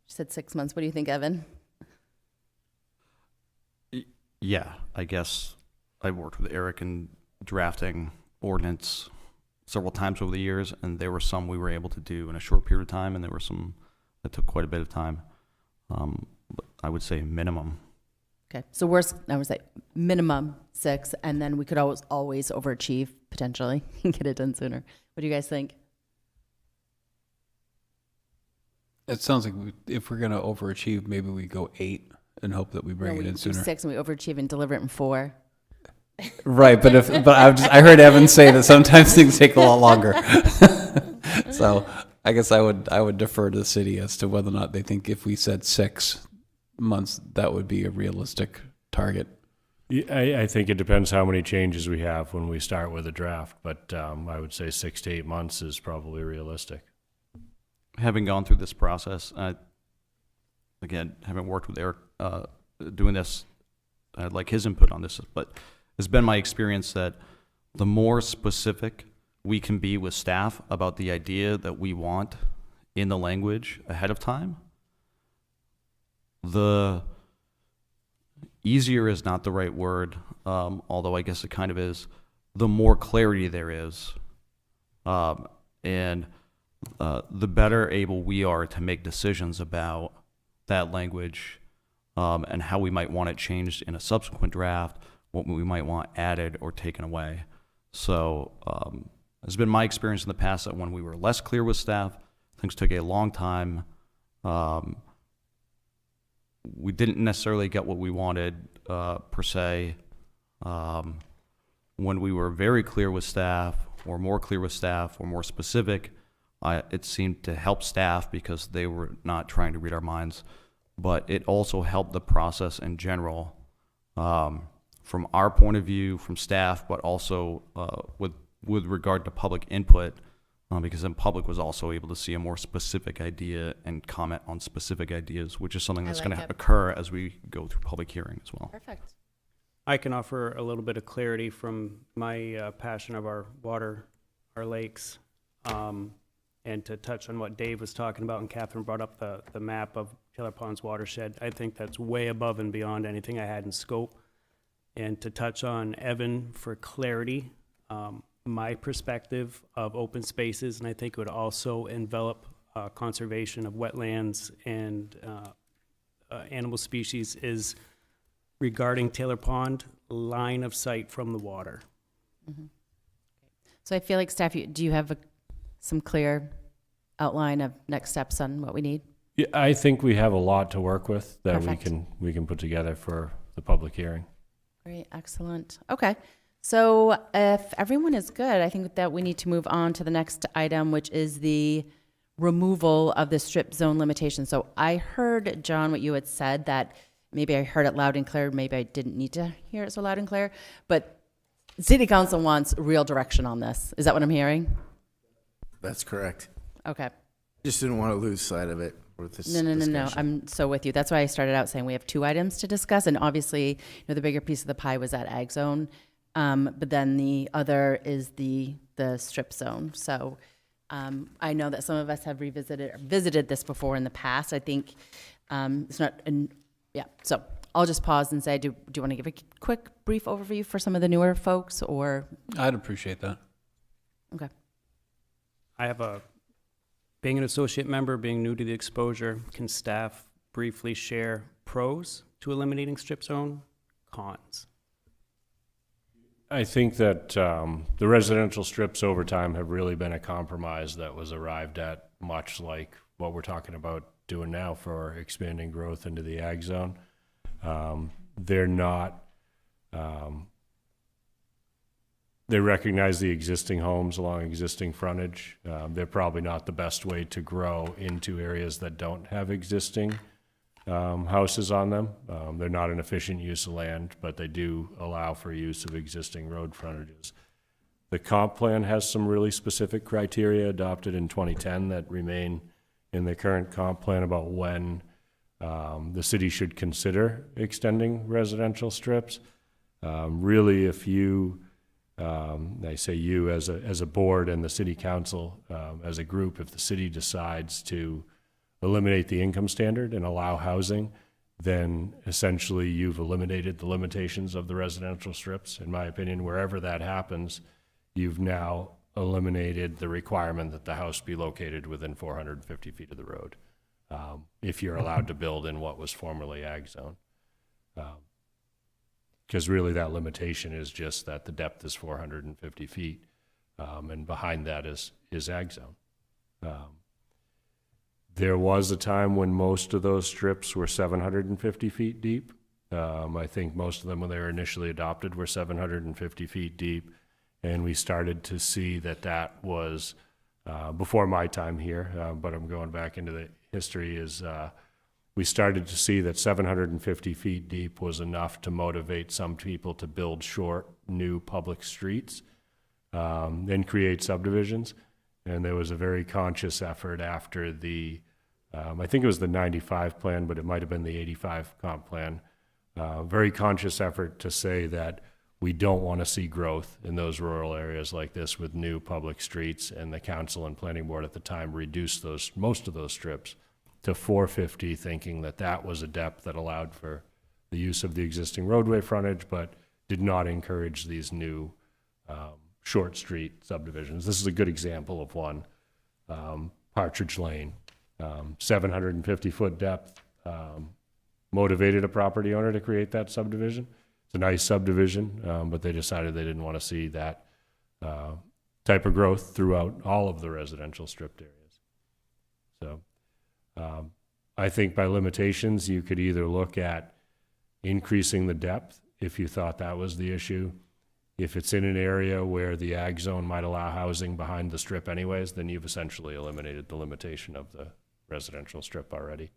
said 6 months. What do you think, Evan? Yeah, I guess I worked with Eric in drafting ordinance several times over the years, and there were some we were able to do in a short period of time, and there were some that took quite a bit of time. But I would say minimum. Okay, so worst, I would say minimum 6, and then we could always overachieve potentially and get it done sooner. What do you guys think? It sounds like if we're going to overachieve, maybe we go 8 and hope that we bring No, it in do sooner. 6 and we overachieve and deliver it in 4. Right, but I heard Evan say that sometimes things take a lot longer. So I guess I would defer to the city as to whether or not they think if we said 6 months, that would be a realistic target. I think it depends how many changes we have when we start with a draft, but I would say 6 to 8 months is probably realistic. Having gone through this process, again, having worked with Eric doing this, I'd like his input on this, but it's been my experience that the more specific we can be with staff about the idea that we want in the language ahead of time, the easier is not the right word, although I guess it kind of is, the more clarity there is. And the better able we are to make decisions about that language and how we might want it changed in a subsequent draft, what we might want added or taken away. So it's been my experience in the past that when we were less clear with staff, things took a long time. We didn't necessarily get what we wanted per se. When we were very clear with staff, or more clear with staff, or more specific, it seemed to help staff because they were not trying to read our minds, but it also helped the process in general from our point of view, from staff, but also with regard to public input, because then public was also able to see a more specific idea and comment on specific ideas, which is something that's going to occur as we go through public hearing as well. Perfect. I can offer a little bit of clarity from my passion of our water, our lakes, and to touch on what Dave was talking about, and Catherine brought up the map of Taylor Pond's watershed. I think that's way above and beyond anything I had in scope. And to touch on Evan for clarity, my perspective of open spaces, and I think it would also envelop conservation of wetlands and animal species, is regarding Taylor Pond, line of sight from the water. So I feel like staff, do you have some clear outline of next steps on what we need? Yeah, I think we have a lot to work with that Perfect. we can put together for the public hearing. Great, excellent. Okay, so if everyone is good, I think that we need to move on to the next item, which is the removal of the strip zone limitation. So I heard, John, what you had said, that maybe I heard it loud and clear, maybe I didn't need to hear it so loud and clear, but City Council wants real direction on this. Is that what I'm hearing? That's correct. Okay. Just didn't want to lose sight of it with this No. discussion. I'm so with you. That's why I started out saying we have two items to discuss, and obviously, the bigger piece of the pie was that ag zone, but then the other is the strip zone. So I know that some of us have visited this before in the past. I think it's not, yeah. So I'll just pause and say, do you want to give a quick, brief overview for some of the newer folks, or? I'd appreciate that. Okay. I have being an associate member, being new to the exposure, can staff briefly share pros to eliminating strip zone, cons? I think that the residential strips over time have really been a compromise that was arrived at, much like what we're talking about doing now for expanding growth into the ag zone. They're not, they recognize the existing homes along existing frontage. They're probably not the best way to grow into areas that don't have existing houses on them. They're not an efficient use of land, but they do allow for use of existing road frontages. The comp plan has some really specific criteria adopted in 2010 that remain in the current comp plan about when the city should consider extending residential strips. Really, if you, I say you as a board and the city council as a group, if the city decides to eliminate the income standard and allow housing, then essentially you've eliminated the limitations of the residential strips. In my opinion, wherever that happens, you've now eliminated the requirement that the house be located within 450 feet of the road, if you're allowed to build in what was formerly ag zone. Because really that limitation is just that the depth is 450 feet, and behind that is ag zone. There was a time when most of those strips were 750 feet deep. I think most of them, when they were initially adopted, were 750 feet deep. And we started to see that was, before my time here, but I'm going back into the history, is we started to see that 750 feet deep was enough to motivate some people to build short, new public streets, then create subdivisions. And there was a very conscious effort after the, I think it was the 95 plan, but it might have been the 85 comp plan, very conscious effort to say that we don't want to see growth in those rural areas like this with new public streets, and the council and planning board at the time reduced most of those strips to 450, thinking that was a depth that allowed for the use of the existing roadway frontage, but did not encourage these new short street subdivisions. This is a good example of one. Partridge Lane, 750-foot depth, motivated a property owner to create that subdivision. It's a nice subdivision, but they decided they didn't want to see that type of growth throughout all of the residential stripped areas. So I think by limitations, you could either look at increasing the depth if you thought that was the issue. If it's in an area where the ag zone might allow housing behind the strip anyways, then you've essentially eliminated the limitation of the residential strip already.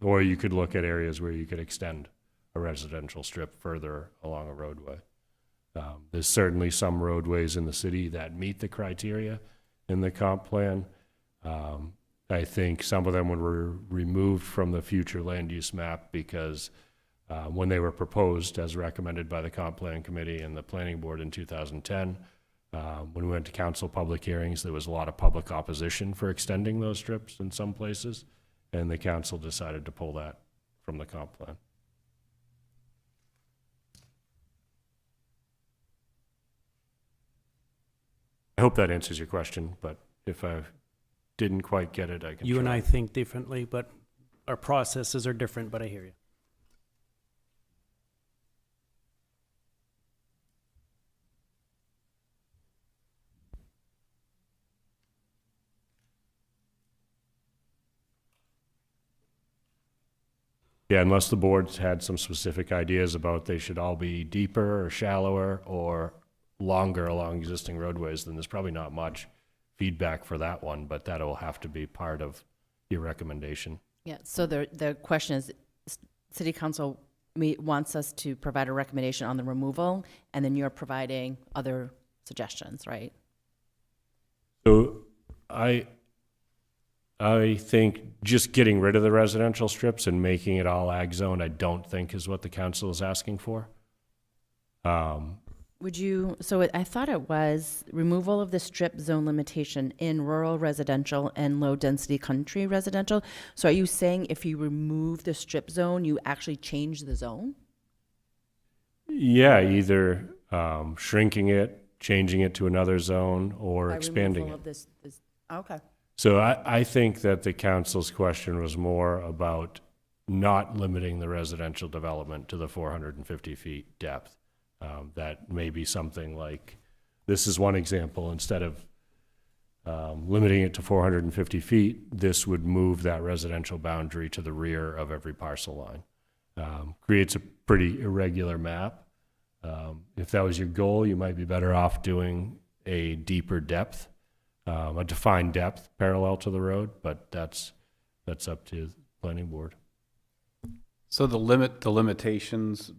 Or you could look at areas where you could extend a residential strip further along a roadway. There's certainly some roadways in the city that meet the criteria in the comp plan. I think some of them were removed from the future land use map because when they were proposed as recommended by the Comp Plan Committee and the Planning Board in 2010. When we went to council public hearings, there was a lot of public opposition for extending those strips in some places, and the council decided to pull that from the comp plan. I hope that answers your question, but if I didn't quite get it, I can You and try. I think differently, but our processes are different, but I hear you. Yeah, unless the board's had some specific ideas about they should all be deeper or shallower or longer along existing roadways, then there's probably not much feedback for that one, but that'll have to be part of your recommendation. Yeah, so the question is, City Council wants us to provide a recommendation on the removal, and then you're providing other suggestions, right? So I think just getting rid of the residential strips and making it all ag zone, I don't think is what the council is asking for. Would you, so I thought it was removal of the strip zone limitation in rural residential and low-density country residential. So are you saying if you remove the strip zone, you actually change the zone? Yeah, either shrinking it, changing it to another zone, or By expanding removal it. of this, okay. So I think that the council's question was more about not limiting the residential development to the 450 feet depth. That may be something like, this is one example, instead of limiting it to 450 feet, this would move that residential boundary to the rear of every parcel line. Creates a pretty irregular map. If that was your goal, you might be better off doing a deeper depth, a defined depth parallel to the road, but that's up to the planning board. So the limitations,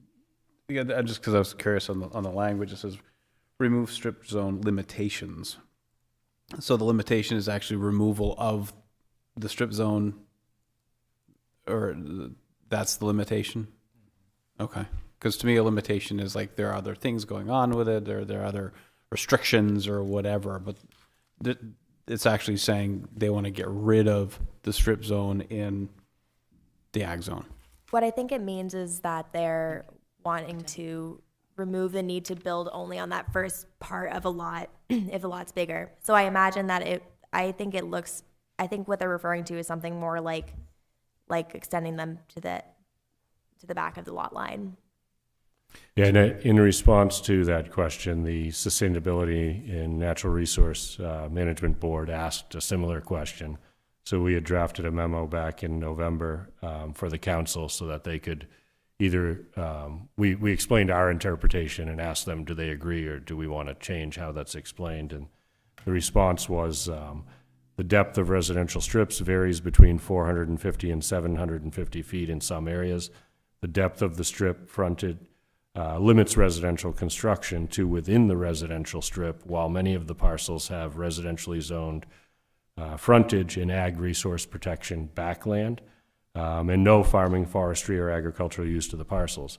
yeah, just because I was curious on the language, it says remove strip zone limitations. So the limitation is actually removal of the strip zone, or that's the limitation? Okay. Because to me, a limitation is like there are other things going on with it, or there are other restrictions or whatever, but it's actually saying they want to get rid of the strip zone in the ag zone. What I think it means is that they're wanting to remove the need to build only on that first part of a lot if the lot's bigger. So I imagine that I think what they're referring to is something more like extending them to the back of the lot line. Yeah, and in response to that question, the Sustainability and Natural Resource Management Board asked a similar question. So we had drafted a memo back in November for the council so that they could either, we explained our interpretation and asked them, do they agree or do we want to change how that's explained? And the response was the depth of residential strips varies between 450 and 750 feet in some areas. The depth of the strip fronted limits residential construction to within the residential strip, while many of the parcels have residentially zoned frontage in ag resource protection backland, and no farming, forestry, or agricultural use to the parcels.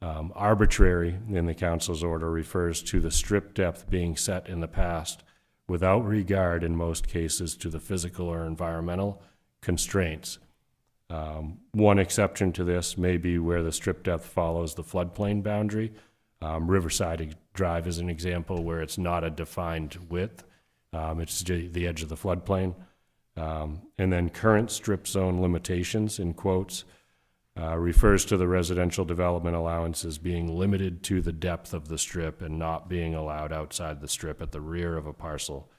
Arbitrary in the council's order refers to the strip depth being set in the past without regard in most cases to the physical or environmental constraints. One exception to this may be where the strip depth follows the floodplain boundary. Riverside Drive is an example where it's not a defined width. It's the edge of the floodplain. And then current strip zone limitations, in quotes, refers to the residential development allowances being limited to the depth of the strip and not being allowed outside the strip at the rear of a parcel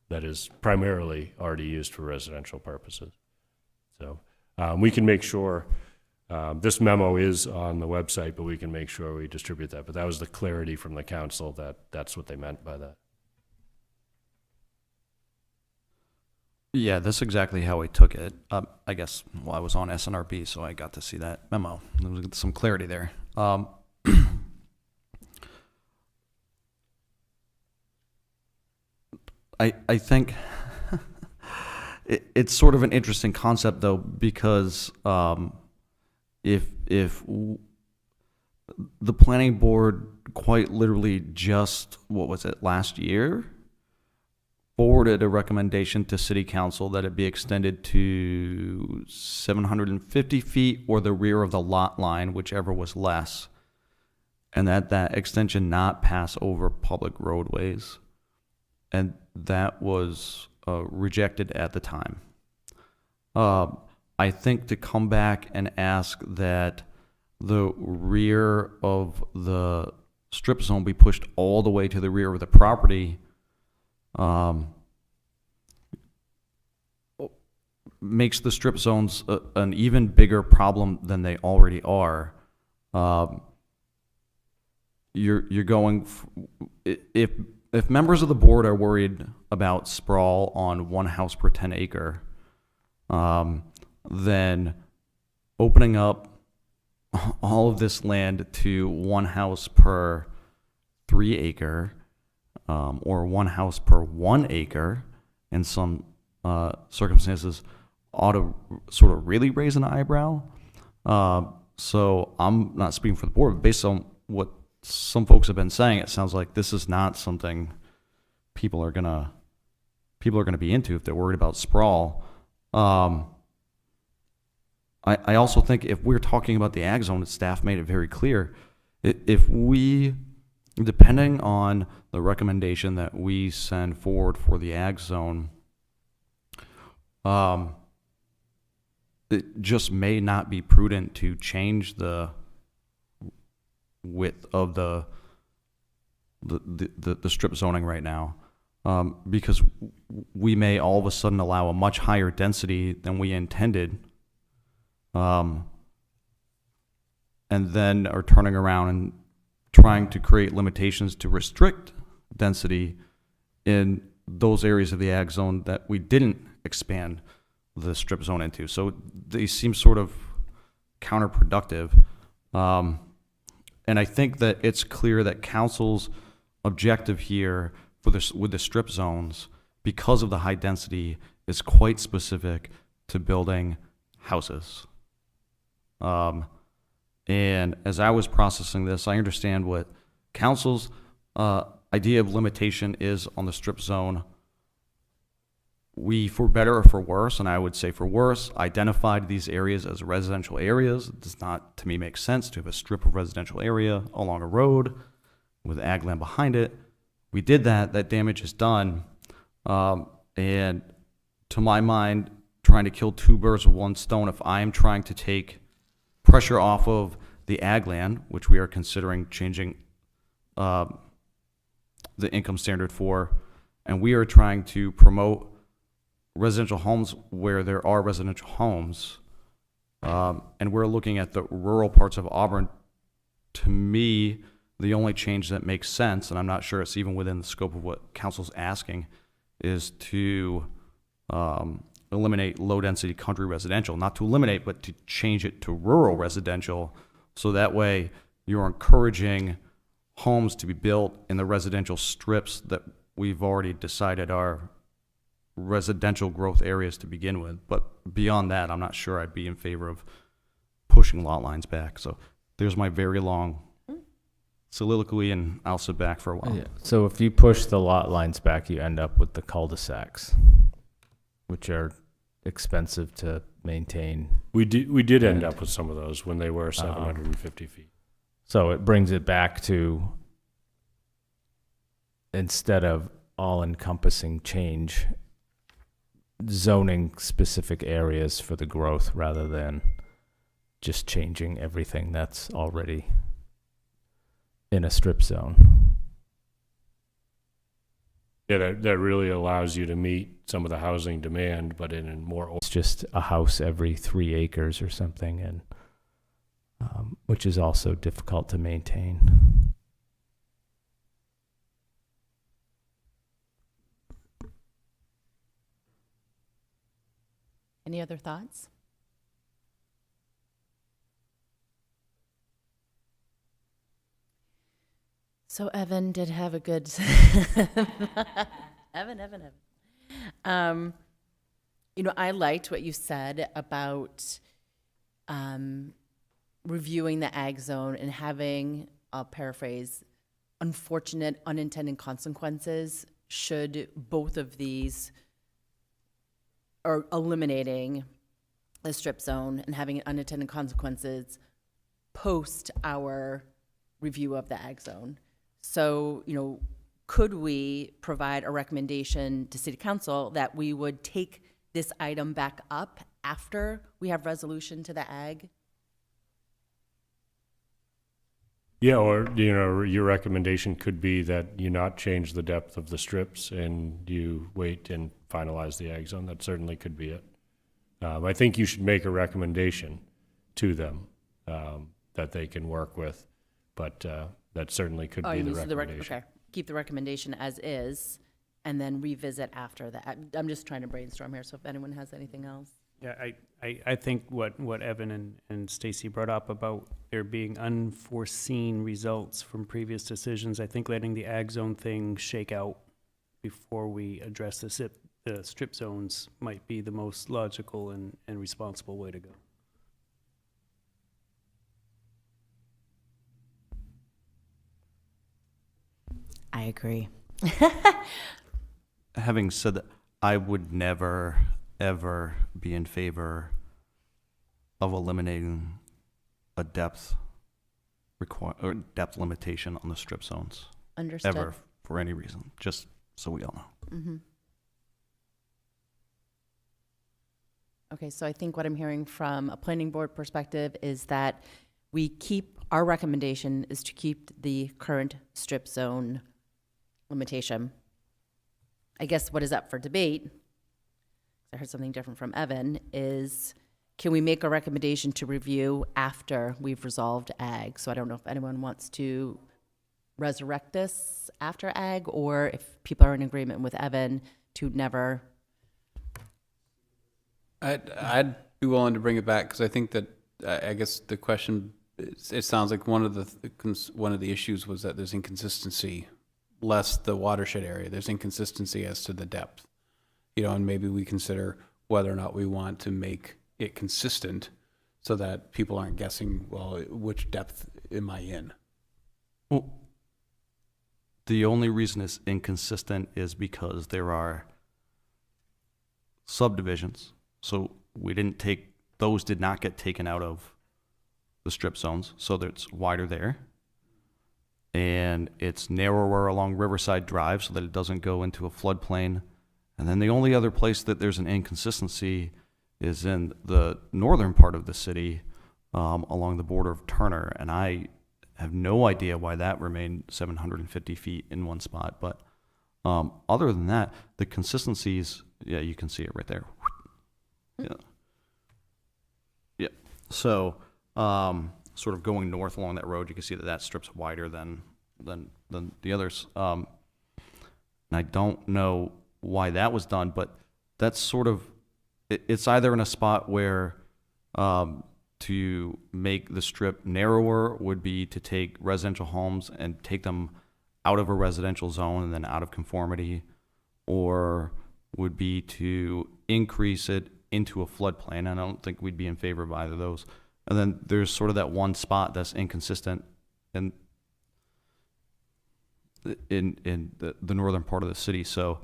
that is primarily already used for residential purposes. So we can make sure, this memo is on the website, but we can make sure we distribute that. But that was the clarity from the council that that's what they meant by that. Yeah, that's exactly how I took it. I guess, well, I was on SNRB, so I got to see that memo. There was some clarity there. I think it's sort of an interesting concept, though, because if the planning board quite literally just, what was it, last year? Forwarded a recommendation to city council that it be extended to 750 feet or the rear of the lot line, whichever was less, and that extension not pass over public roadways. And that was rejected at the time. I think to come back and ask that the rear of the strip zone be pushed all the way to the rear of the property makes the strip zones an even bigger problem than they already are. You're going if members of the board are worried about sprawl on 1 house per 10 acre, then opening up all of this land to 1 house per 3 acre, or 1 house per 1 acre in some circumstances ought to sort of really raise an eyebrow. So I'm not speaking for the board, but based on what some folks have been saying, it sounds like this is not something people are gonna be into if they're worried about sprawl. I also think if we're talking about the ag zone, staff made it very clear, if we, depending on the recommendation that we send forward for the ag zone, it just may not be prudent to change the width of the strip zoning right now, because we may all of a sudden allow a much higher density than we intended, and then are turning around and trying to create limitations to restrict density in those areas of the ag zone that we didn't expand the strip zone into. So they seem sort of counterproductive. And I think that it's clear that council's objective here for this, with the strip zones, because of the high density, is quite specific to building houses. And as I was processing this, I understand what council's idea of limitation is on the strip zone. We, for better or for worse, and I would say for worse, identified these areas as residential areas. It does not, to me, make sense to have a strip of residential area along a road with ag land behind it. We did that. That damage is done. And to my mind, trying to kill 2 birds with 1 stone, if I am trying to take pressure off of the ag land, which we are considering changing the income standard for, and we are trying to promote residential homes where there are residential homes, and we're looking at the rural parts of Auburn, to me, the only change that makes sense, and I'm not sure it's even within the scope of what council's asking, is to eliminate low-density country residential. Not to eliminate, but to change it to rural residential, so that way you're encouraging homes to be built in the residential strips that we've already decided are residential growth areas to begin with. But beyond that, I'm not sure I'd be in favor of pushing lot lines back. So there's my very long soliloquy, and I'll sit back for a while. Yeah. So if you push the lot lines back, you end up with the cul-de-sacs, which are expensive to maintain. We did end up with some of those when they were 750 feet. So it brings it back to, instead of all-encompassing change, zoning specific areas for the growth rather than just changing everything that's already in a strip zone. Yeah, that really allows you to meet some of the housing demand, but in a more... It's just a house every 3 acres or something, and which is also difficult to maintain. Any other thoughts? So Evan did have a good, Evan. You know, I liked what you said about reviewing the ag zone and having, I'll paraphrase, unfortunate unintended consequences should both of these, or eliminating the strip zone and having unintended consequences post our review of the ag zone. So, could we provide a recommendation to City Council that we would take this item back up after we have resolution to the ag? Yeah, or, your recommendation could be that you not change the depth of the strips and you wait and finalize the ag zone. That certainly could be it. I think you should make a recommendation to them that they can work with, but that certainly could be the recommendation. Okay, keep the recommendation as is, and then revisit after that. I'm just trying to brainstorm here, so if anyone has anything else. Yeah, I think what Evan and Stacy brought up about there being unforeseen results from previous decisions, I think letting the ag zone thing shake out before we address the strip zones might be the most logical and responsible way to go. I agree. Having said that, I would never, ever be in favor of eliminating a depth limitation on the strip zones. Understood. Ever, for any reason, just so we all know. Mm-hmm. Okay, so I think what I'm hearing from a planning board perspective is that our recommendation is to keep the current strip zone limitation. I guess what is up for debate, I heard something different from Evan, is can we make a recommendation to review after we've resolved ag? So I don't know if anyone wants to resurrect this after ag, or if people are in agreement with Evan to never. I'd be willing to bring it back, because I think that, I guess the question, it sounds like one of the issues was that there's inconsistency, less the watershed area. There's inconsistency as to the depth, and maybe we consider whether or not we want to make it consistent so that people aren't guessing, well, which depth am I in? Well, the only reason it's inconsistent is because there are subdivisions. So those did not get taken out of the strip zones, so that it's wider there. And it's narrower along Riverside Drive so that it doesn't go into a floodplain. And then the only other place that there's an inconsistency is in the northern part of the city, along the border of Turner. And I have no idea why that remained 750 feet in one spot. But other than that, the consistencies, yeah, you can see it right there. Yeah. Yeah. So, sort of going north along that road, you can see that strip's wider than the others. And I don't know why that was done, but that's sort of, it's either in a spot where to make the strip narrower would be to take residential homes and take them out of a residential zone and then out of conformity, or would be to increase it into a floodplain. I don't think we'd be in favor of either of those. And then there's sort of that one spot that's inconsistent in the northern part of the city. So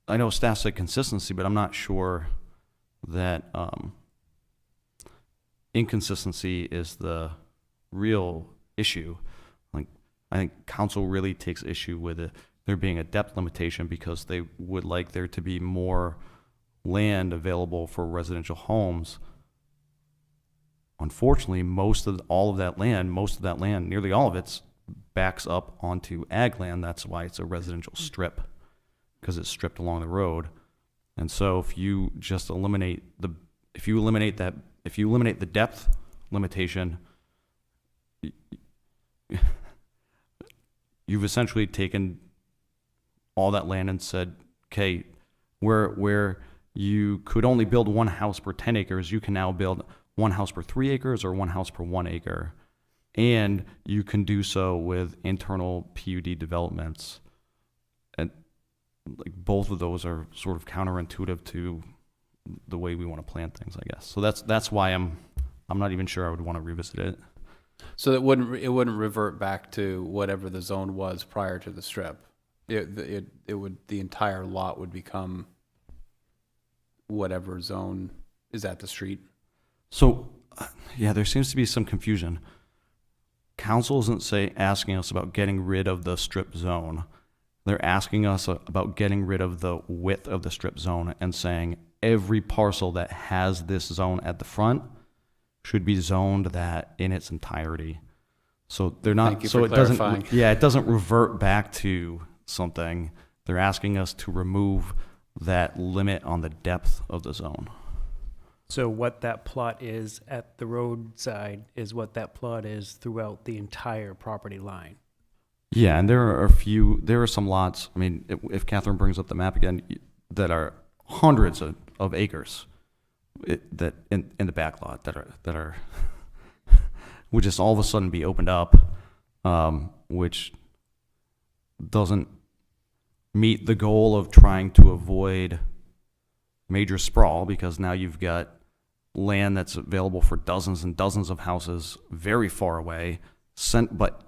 I know staff said consistency, but I'm not sure that inconsistency is the real issue. Like, I think council really takes issue with there being a depth limitation because they would like there to be more land available for residential homes. Unfortunately, most of that land, nearly all of it, backs up onto ag land. That's why it's a residential strip, because it's stripped along the road. And so if you just eliminate the depth limitation, you've essentially taken all that land and said, okay, where you could only build one house per 10 acres, you can now build one house per 3 acres or one house per 1 acre. And you can do so with internal PUD developments. And like both of those are sort of counterintuitive to the way we want to plan things, I guess. So that's why I'm I'm not even sure I would want to revisit it. So it wouldn't revert back to whatever the zone was prior to the strip. The entire lot would become whatever zone is at the street. So, yeah, there seems to be some confusion. Council isn't asking us about getting rid of the strip zone. They're asking us about getting rid of the width of the strip zone and saying every parcel that has this zone at the front should be zoned that in its entirety. So they're not. Thank you so for it doesn't. clarifying. Yeah, it doesn't revert back to something. They're asking us to remove that limit on the depth of the zone. So what that plot is at the roadside is what that plot is throughout the entire property line. Yeah, and there are some lots, I mean, if Catherine brings up the map again, that are hundreds of acres that in the back lot that are would just all of a sudden be opened up, which doesn't meet the goal of trying to avoid major sprawl, because now you've got land that's available for dozens and dozens of houses very far away, but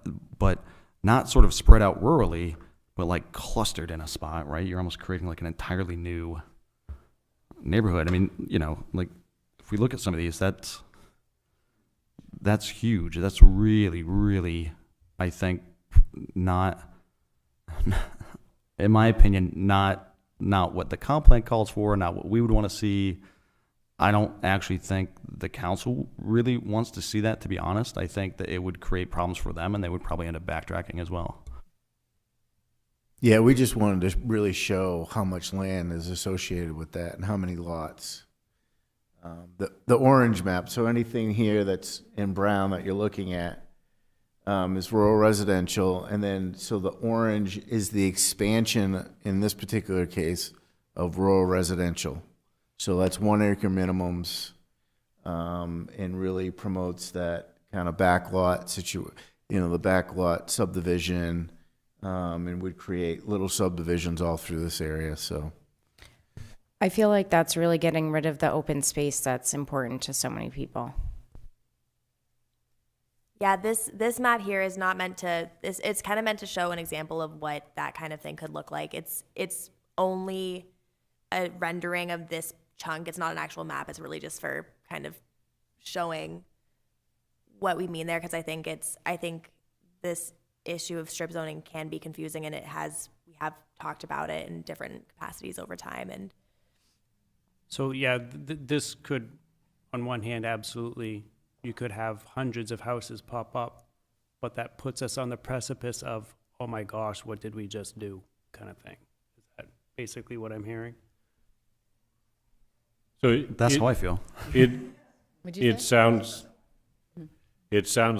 not sort of spread out rurally, but like clustered in a spot, right? You're almost creating like an entirely new neighborhood. I mean, like if we look at some of these, that's huge. That's really, really, I think, not, in my opinion, not what the comp plan calls for, not what we would want to see. I don't actually think the council really wants to see that, to be honest. I think that it would create problems for them, and they would probably end up backtracking as well. Yeah, we just wanted to really show how much land is associated with that and how many lots. The orange map, so anything here that's in brown that you're looking at is rural residential, and then so the orange is the expansion in this particular case of rural residential. So that's 1 acre minimums, and really promotes that kind of backlot the backlot subdivision, and would create little subdivisions all through this area. So I feel like that's really getting rid of the open space that's important to so many people. Yeah, this map here is not meant to, it's kind of meant to show an example of what that kind of thing could look like. It's only a rendering of this chunk. It's not an actual map. It's really just for kind of showing what we mean there, because I think this issue of strip zoning can be confusing, and we have talked about it in different capacities over time. And So yeah, this could, on one hand, absolutely, you could have hundreds of houses pop up, but that puts us on the precipice of, oh my gosh, what did we just do, kind of thing. Is that basically what I'm hearing? So That's how I feel. It sounds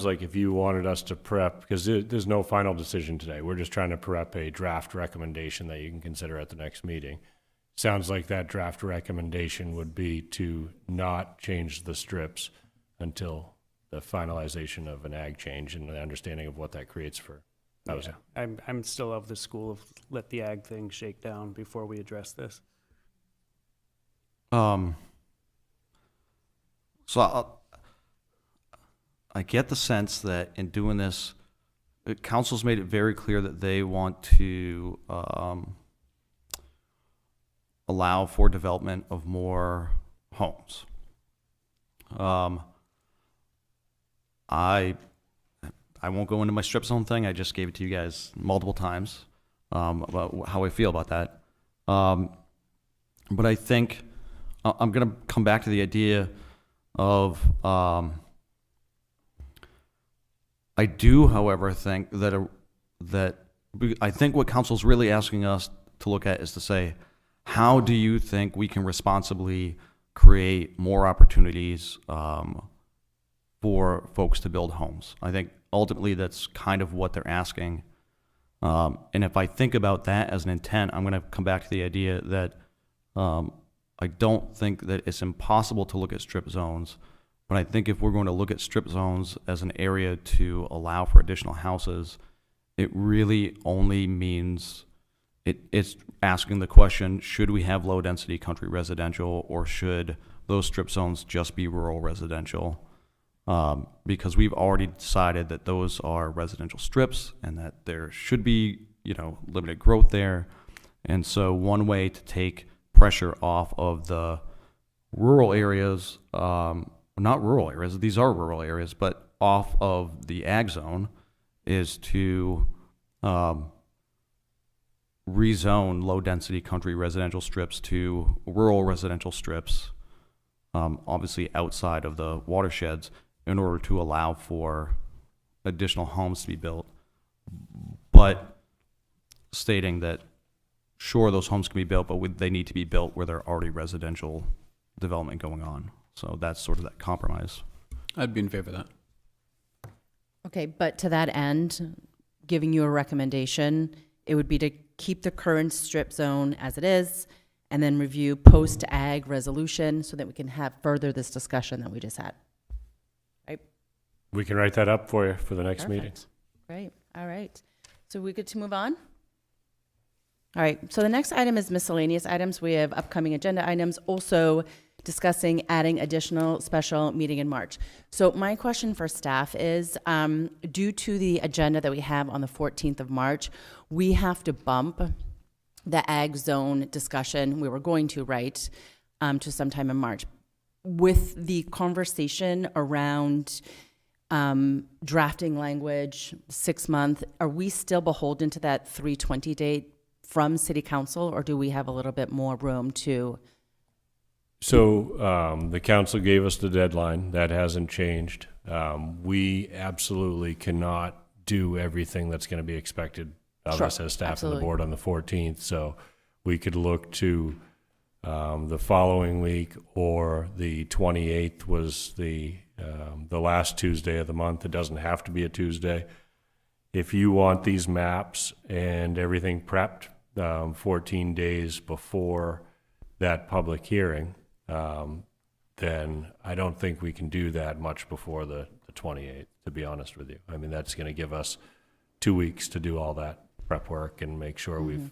like if you wanted us to prep, because there's no final decision today. We're just trying to prep a draft recommendation that you can consider at the next meeting. Sounds like that draft recommendation would be to not change the strips until the finalization of an ag change and the understanding of what that creates for housing. Yeah, I'm still of the school of let the ag thing shake down before we address this. So I get the sense that in doing this, council's made it very clear that they want to allow for development of more homes. I won't go into my strip zone thing. I just gave it to you guys multiple times about how I feel about that. But I think I'm going to come back to the idea of I do, however, think that I think what council's really asking us to look at is to say, how do you think we can responsibly create more opportunities for folks to build homes? I think ultimately that's kind of what they're asking. And if I think about that as an intent, I'm going to come back to the idea that I don't think that it's impossible to look at strip zones, but I think if we're going to look at strip zones as an area to allow for additional houses, it really only means it's asking the question, should we have low-density country residential, or should those strip zones just be rural residential? because we've already decided that those are residential strips and that there should be, limited growth there. And so one way to take pressure off of the rural areas, not rural areas, these are rural areas, but off of the ag zone is to rezone low-density country residential strips to rural residential strips, obviously outside of the watersheds, in order to allow for additional homes to be built, but stating that, sure, those homes can be built, but they need to be built where there are already residential development going on. So that's sort of that compromise. I'd be in favor of that. Okay, but to that end, giving you a recommendation, it would be to keep the current strip zone as it is, and then review post-ag resolution so that we can have further this discussion that we just had. Right? We can write that up for you for the next meeting. Perfect. Great. All right. So we good to move on? All right. So the next item is miscellaneous items. We have upcoming agenda items, also discussing adding additional special meeting in March. So my question for staff is, due to the agenda that we have on the 14th of March, we have to bump the ag zone discussion. We were going to, right, to sometime in March. With the conversation around drafting language, 6 month, are we still beholden to that 3/20 date from City Council, or do we have a little bit more room to? So the council gave us the deadline. That hasn't changed. We absolutely cannot do everything that's going to be expected of us as staff and the board on the 14th. So we could look to the following week, or the 28th was the last Tuesday of the month. It doesn't have to be a Tuesday. If you want these maps and everything prepped 14 days before that public hearing, then I don't think we can do that much before the 28th, to be honest with you. I mean, that's going to give us 2 weeks to do all that prep work and make sure we've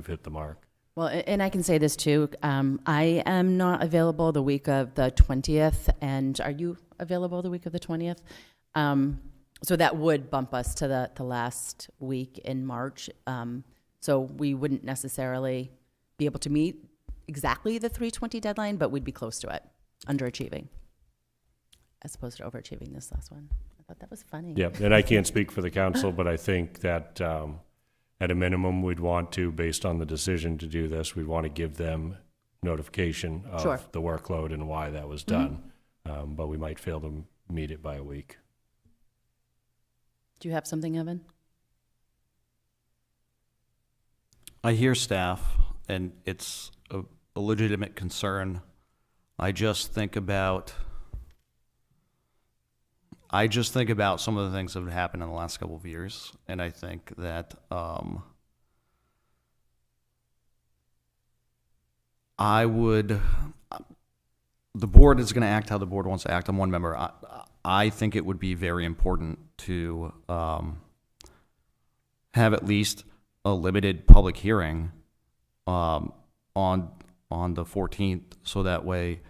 hit the mark. Well, and I can say this too. I am not available the week of the 20th, and are you available the week of the 20th? So that would bump us to the last week in March. So we wouldn't necessarily be able to meet exactly the 3/20 deadline, but we'd be close to it, underachieving, as opposed to overachieving this last one. I thought that was funny. Yeah, and I can't speak for the council, but I think that at a minimum, we'd want to, based on the decision to do this, we'd want to give them notification of Sure. the workload and why that was done. But we might fail to meet it by a week. Do you have something, Evan? I hear staff, and it's a legitimate concern. I just think about some of the things that have happened in the last couple of years, and I think that the board is going to act how the board wants to act. I'm one member. I think it would be very important to have at least a limited public hearing on the 14th, so that way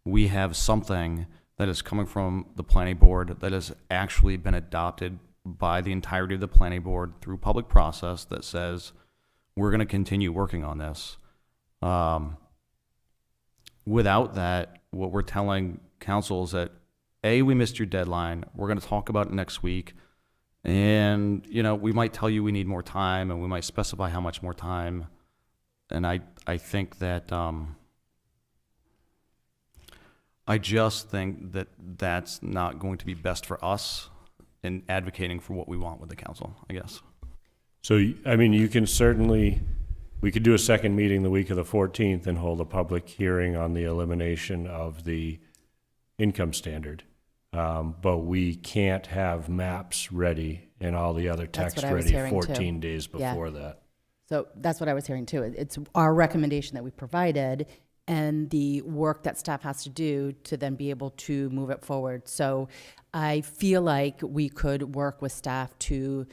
we have something that is coming from the planning board that has actually been adopted by the entirety of the planning board through public process that says we're going to continue working on this. Without that, what we're telling council is that, A, we missed your deadline. We're going to talk about it next week. And, we might tell you we need more time, and we might specify how much more time. And I think that, I just think that that's not going to be best for us in advocating for what we want with the council, I guess. So, I mean, we could do a second meeting the week of the 14th and hold a public hearing on the elimination of the income standard. But we can't have maps ready and all the other That's text what I was ready hearing, 14 too. days Yeah. before that. So that's what I was hearing too. It's our recommendation that we provided and the work that staff has to do to then be able to move it forward. So I feel like we could work with staff to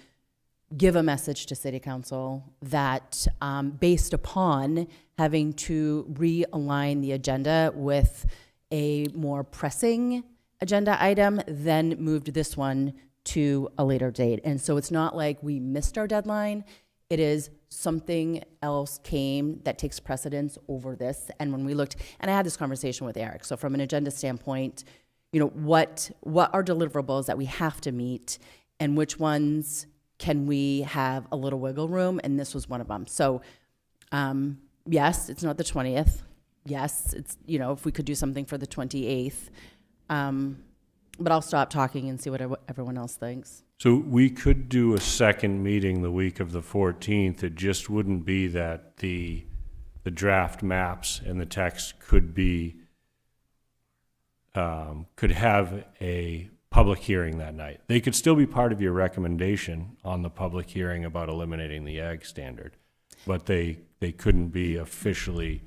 give a message to City Council that based upon having to realign the agenda with a more pressing agenda item, then moved this one to a later date. And so it's not like we missed our deadline. It is something else came that takes precedence over this. And when we looked, and I had this conversation with Eric, so from an agenda standpoint, you know, what are deliverables that we have to meet and which ones can we have a little wiggle room? And this was one of them. So, yes, it's not the 20th. Yes, it's, you know, if we could do something for the 28th. But I'll stop talking and see what everyone else thinks. So we could do a second meeting the week of the 14th. It just wouldn't be that the draft maps and the text could be, could have a public hearing that night. They could still be part of your recommendation on the public hearing about eliminating the ag standard, but they couldn't be officially,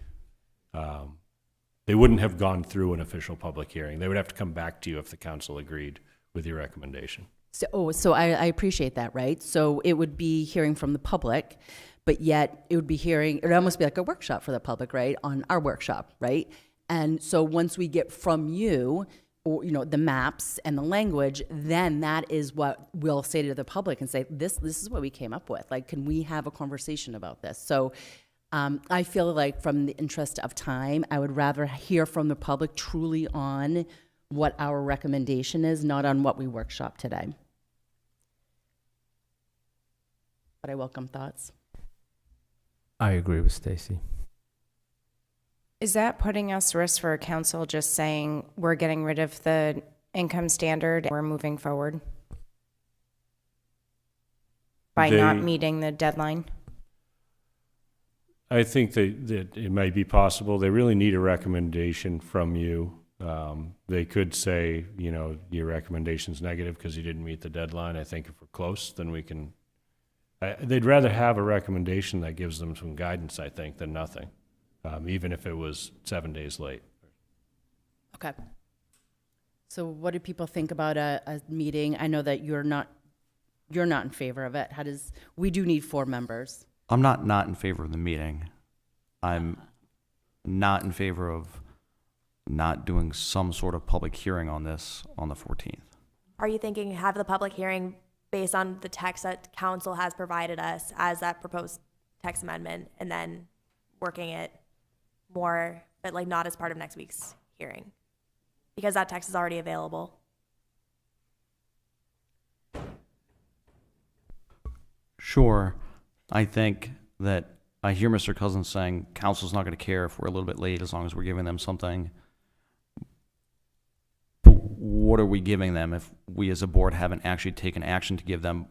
they wouldn't have gone through an official public hearing. They would have to come back to you if the council agreed with your recommendation. So I appreciate that, right? So it would be hearing from the public, but yet it would be hearing, it would almost be like a workshop for the public, right? On our workshop, right? And so once we get from you, or, you know, the maps and the language, then that is what we'll say to the public and say, this is what we came up with. Like, can we have a conversation about this? So I feel like from the interest of time, I would rather hear from the public truly on what our recommendation is, not on what we workshop today. But I welcome thoughts. I agree with Stacy. Is that putting us risk for a council just saying we're getting rid of the income standard, we're moving forward by not meeting the deadline? I think that it might be possible. They really need a recommendation from you. They could say, you know, your recommendation's negative because you didn't meet the deadline. I think if we're close, then we can. They'd rather have a recommendation that gives them some guidance, I think, than nothing, even if it was 7 days late. Okay. So what do people think about a meeting? I know that you're not in favor of it. We do need 4 members. I'm not in favor of the meeting. I'm not in favor of not doing some sort of public hearing on this on the 14th. Are you thinking have the public hearing based on the text that council has provided us as that proposed text amendment, and then working it more, but like not as part of next week's hearing? Because that text is already available. Sure. I think that I hear Mr. Cousins saying council's not going to care if we're a little bit late as long as we're giving them something. But what are we giving them if we as a board haven't actually taken action to give them?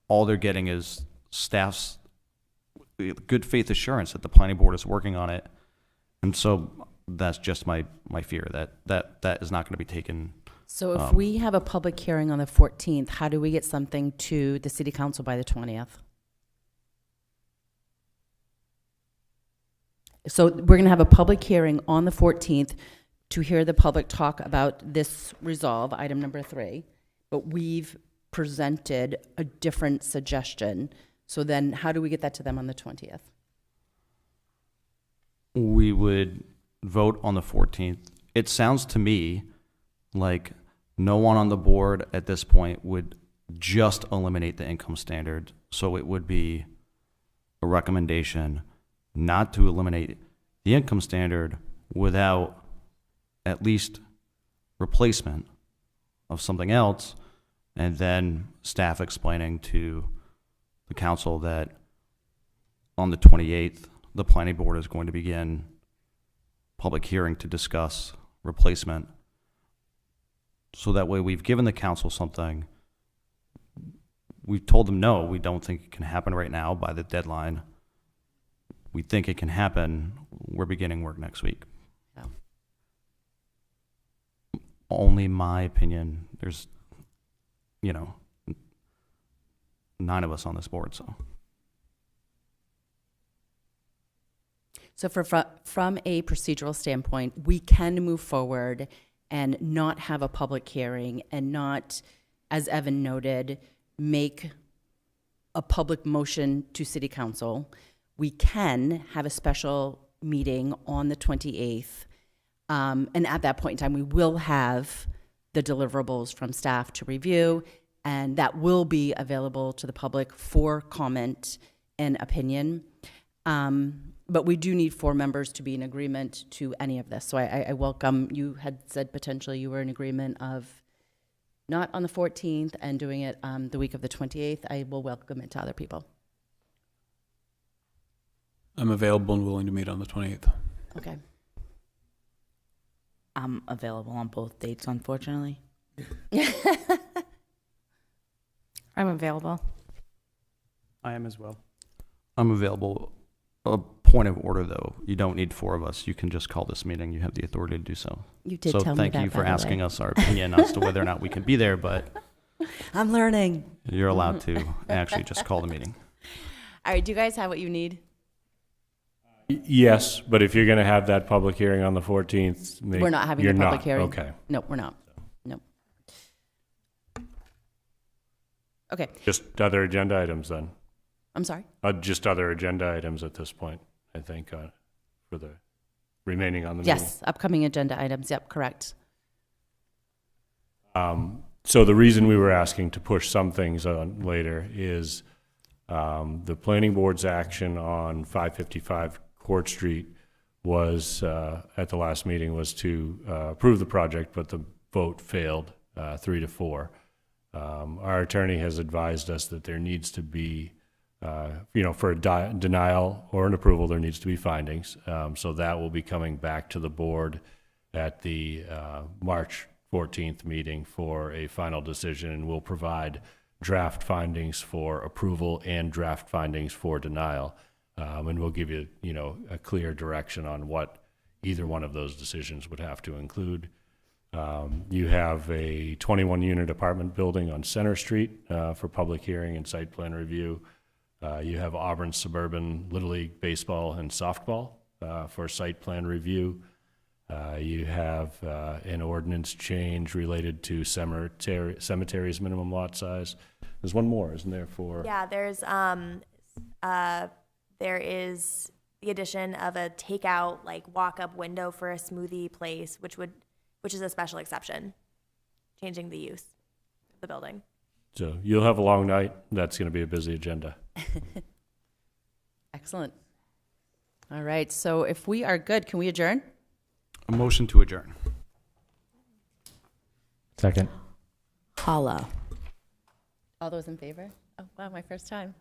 All they're getting is staff's good faith assurance that the planning board is working on it. And so that's just my fear that is not going to be taken. So if we have a public hearing on the 14th, how do we get something to the city council by the 20th? So we're going to have a public hearing on the 14th to hear the public talk about this resolve, item number 3, but we've presented a different suggestion. So then how do we get that to them on the 20th? We would vote on the 14th. It sounds to me like no one on the board at this point would just eliminate the income standard. So it would be a recommendation not to eliminate the income standard without at least replacement of something else, and then staff explaining to the council that on the 28th, the planning board is going to begin public hearing to discuss replacement. So that way we've given the council something. We've told them, no, we don't think it can happen right now by the deadline. We think it can happen. We're beginning work next week. Yeah. Only my opinion. There's, 9 of us on this board, so. So from a procedural standpoint, we can move forward and not have a public hearing and not, as Evan noted, make a public motion to city council. We can have a special meeting on the 28th. And at that point in time, we will have the deliverables from staff to review, and that will be available to the public for comment and opinion. But we do need 4 members to be in agreement to any of this. So I welcome, you had said potentially you were in agreement of not on the 14th and doing it the week of the 28th. I will welcome it to other people. I'm available and willing to meet on the 28th. Okay. I'm available on both dates, unfortunately. I'm available. I am as well. I'm available. A point of order, though. You don't need 4 of us. You can just call this meeting. You have the authority to do so. You did So tell me thank that, you by for the asking way. us our opinion as to whether or not we can be there, but I'm learning. you're allowed to actually just call the meeting. All right, do you guys have what you need? Yes, but if you're going to have that public hearing on the 14th, We're not having you're the public not. hearing. Okay. No, we're not. No. Okay, Just other agenda items then. I'm sorry. Just other agenda items at this point, I think, for the remaining on the meeting. Yes, upcoming agenda items. Yep, correct. So the reason we were asking to push some things on later is the planning board's action on 555 Court Street was, at the last meeting, was to approve the project, but the vote failed 3-4. Our attorney has advised us that there needs to be, for a denial or an approval, there needs to be findings. So that will be coming back to the board at the March 14th meeting for a final decision, and we'll provide draft findings for approval and draft findings for denial. And we'll give you, a clear direction on what either one of those decisions would have to include. You have a 21-unit apartment building on Center Street for public hearing and site plan review. You have Auburn Suburban Little League Baseball and Softball for site plan review. You have an ordinance change related to cemeteries minimum lot size. There's one more, isn't there, for? Yeah, there is the addition of a takeout, walk-up window for a smoothie place, which is a special exception, changing the use of the building. So you'll have a long night. That's going to be a busy agenda. Excellent. All right, so if we are good, can we adjourn? A motion to adjourn. Second. Holla. All those in favor? Oh, wow, my first time.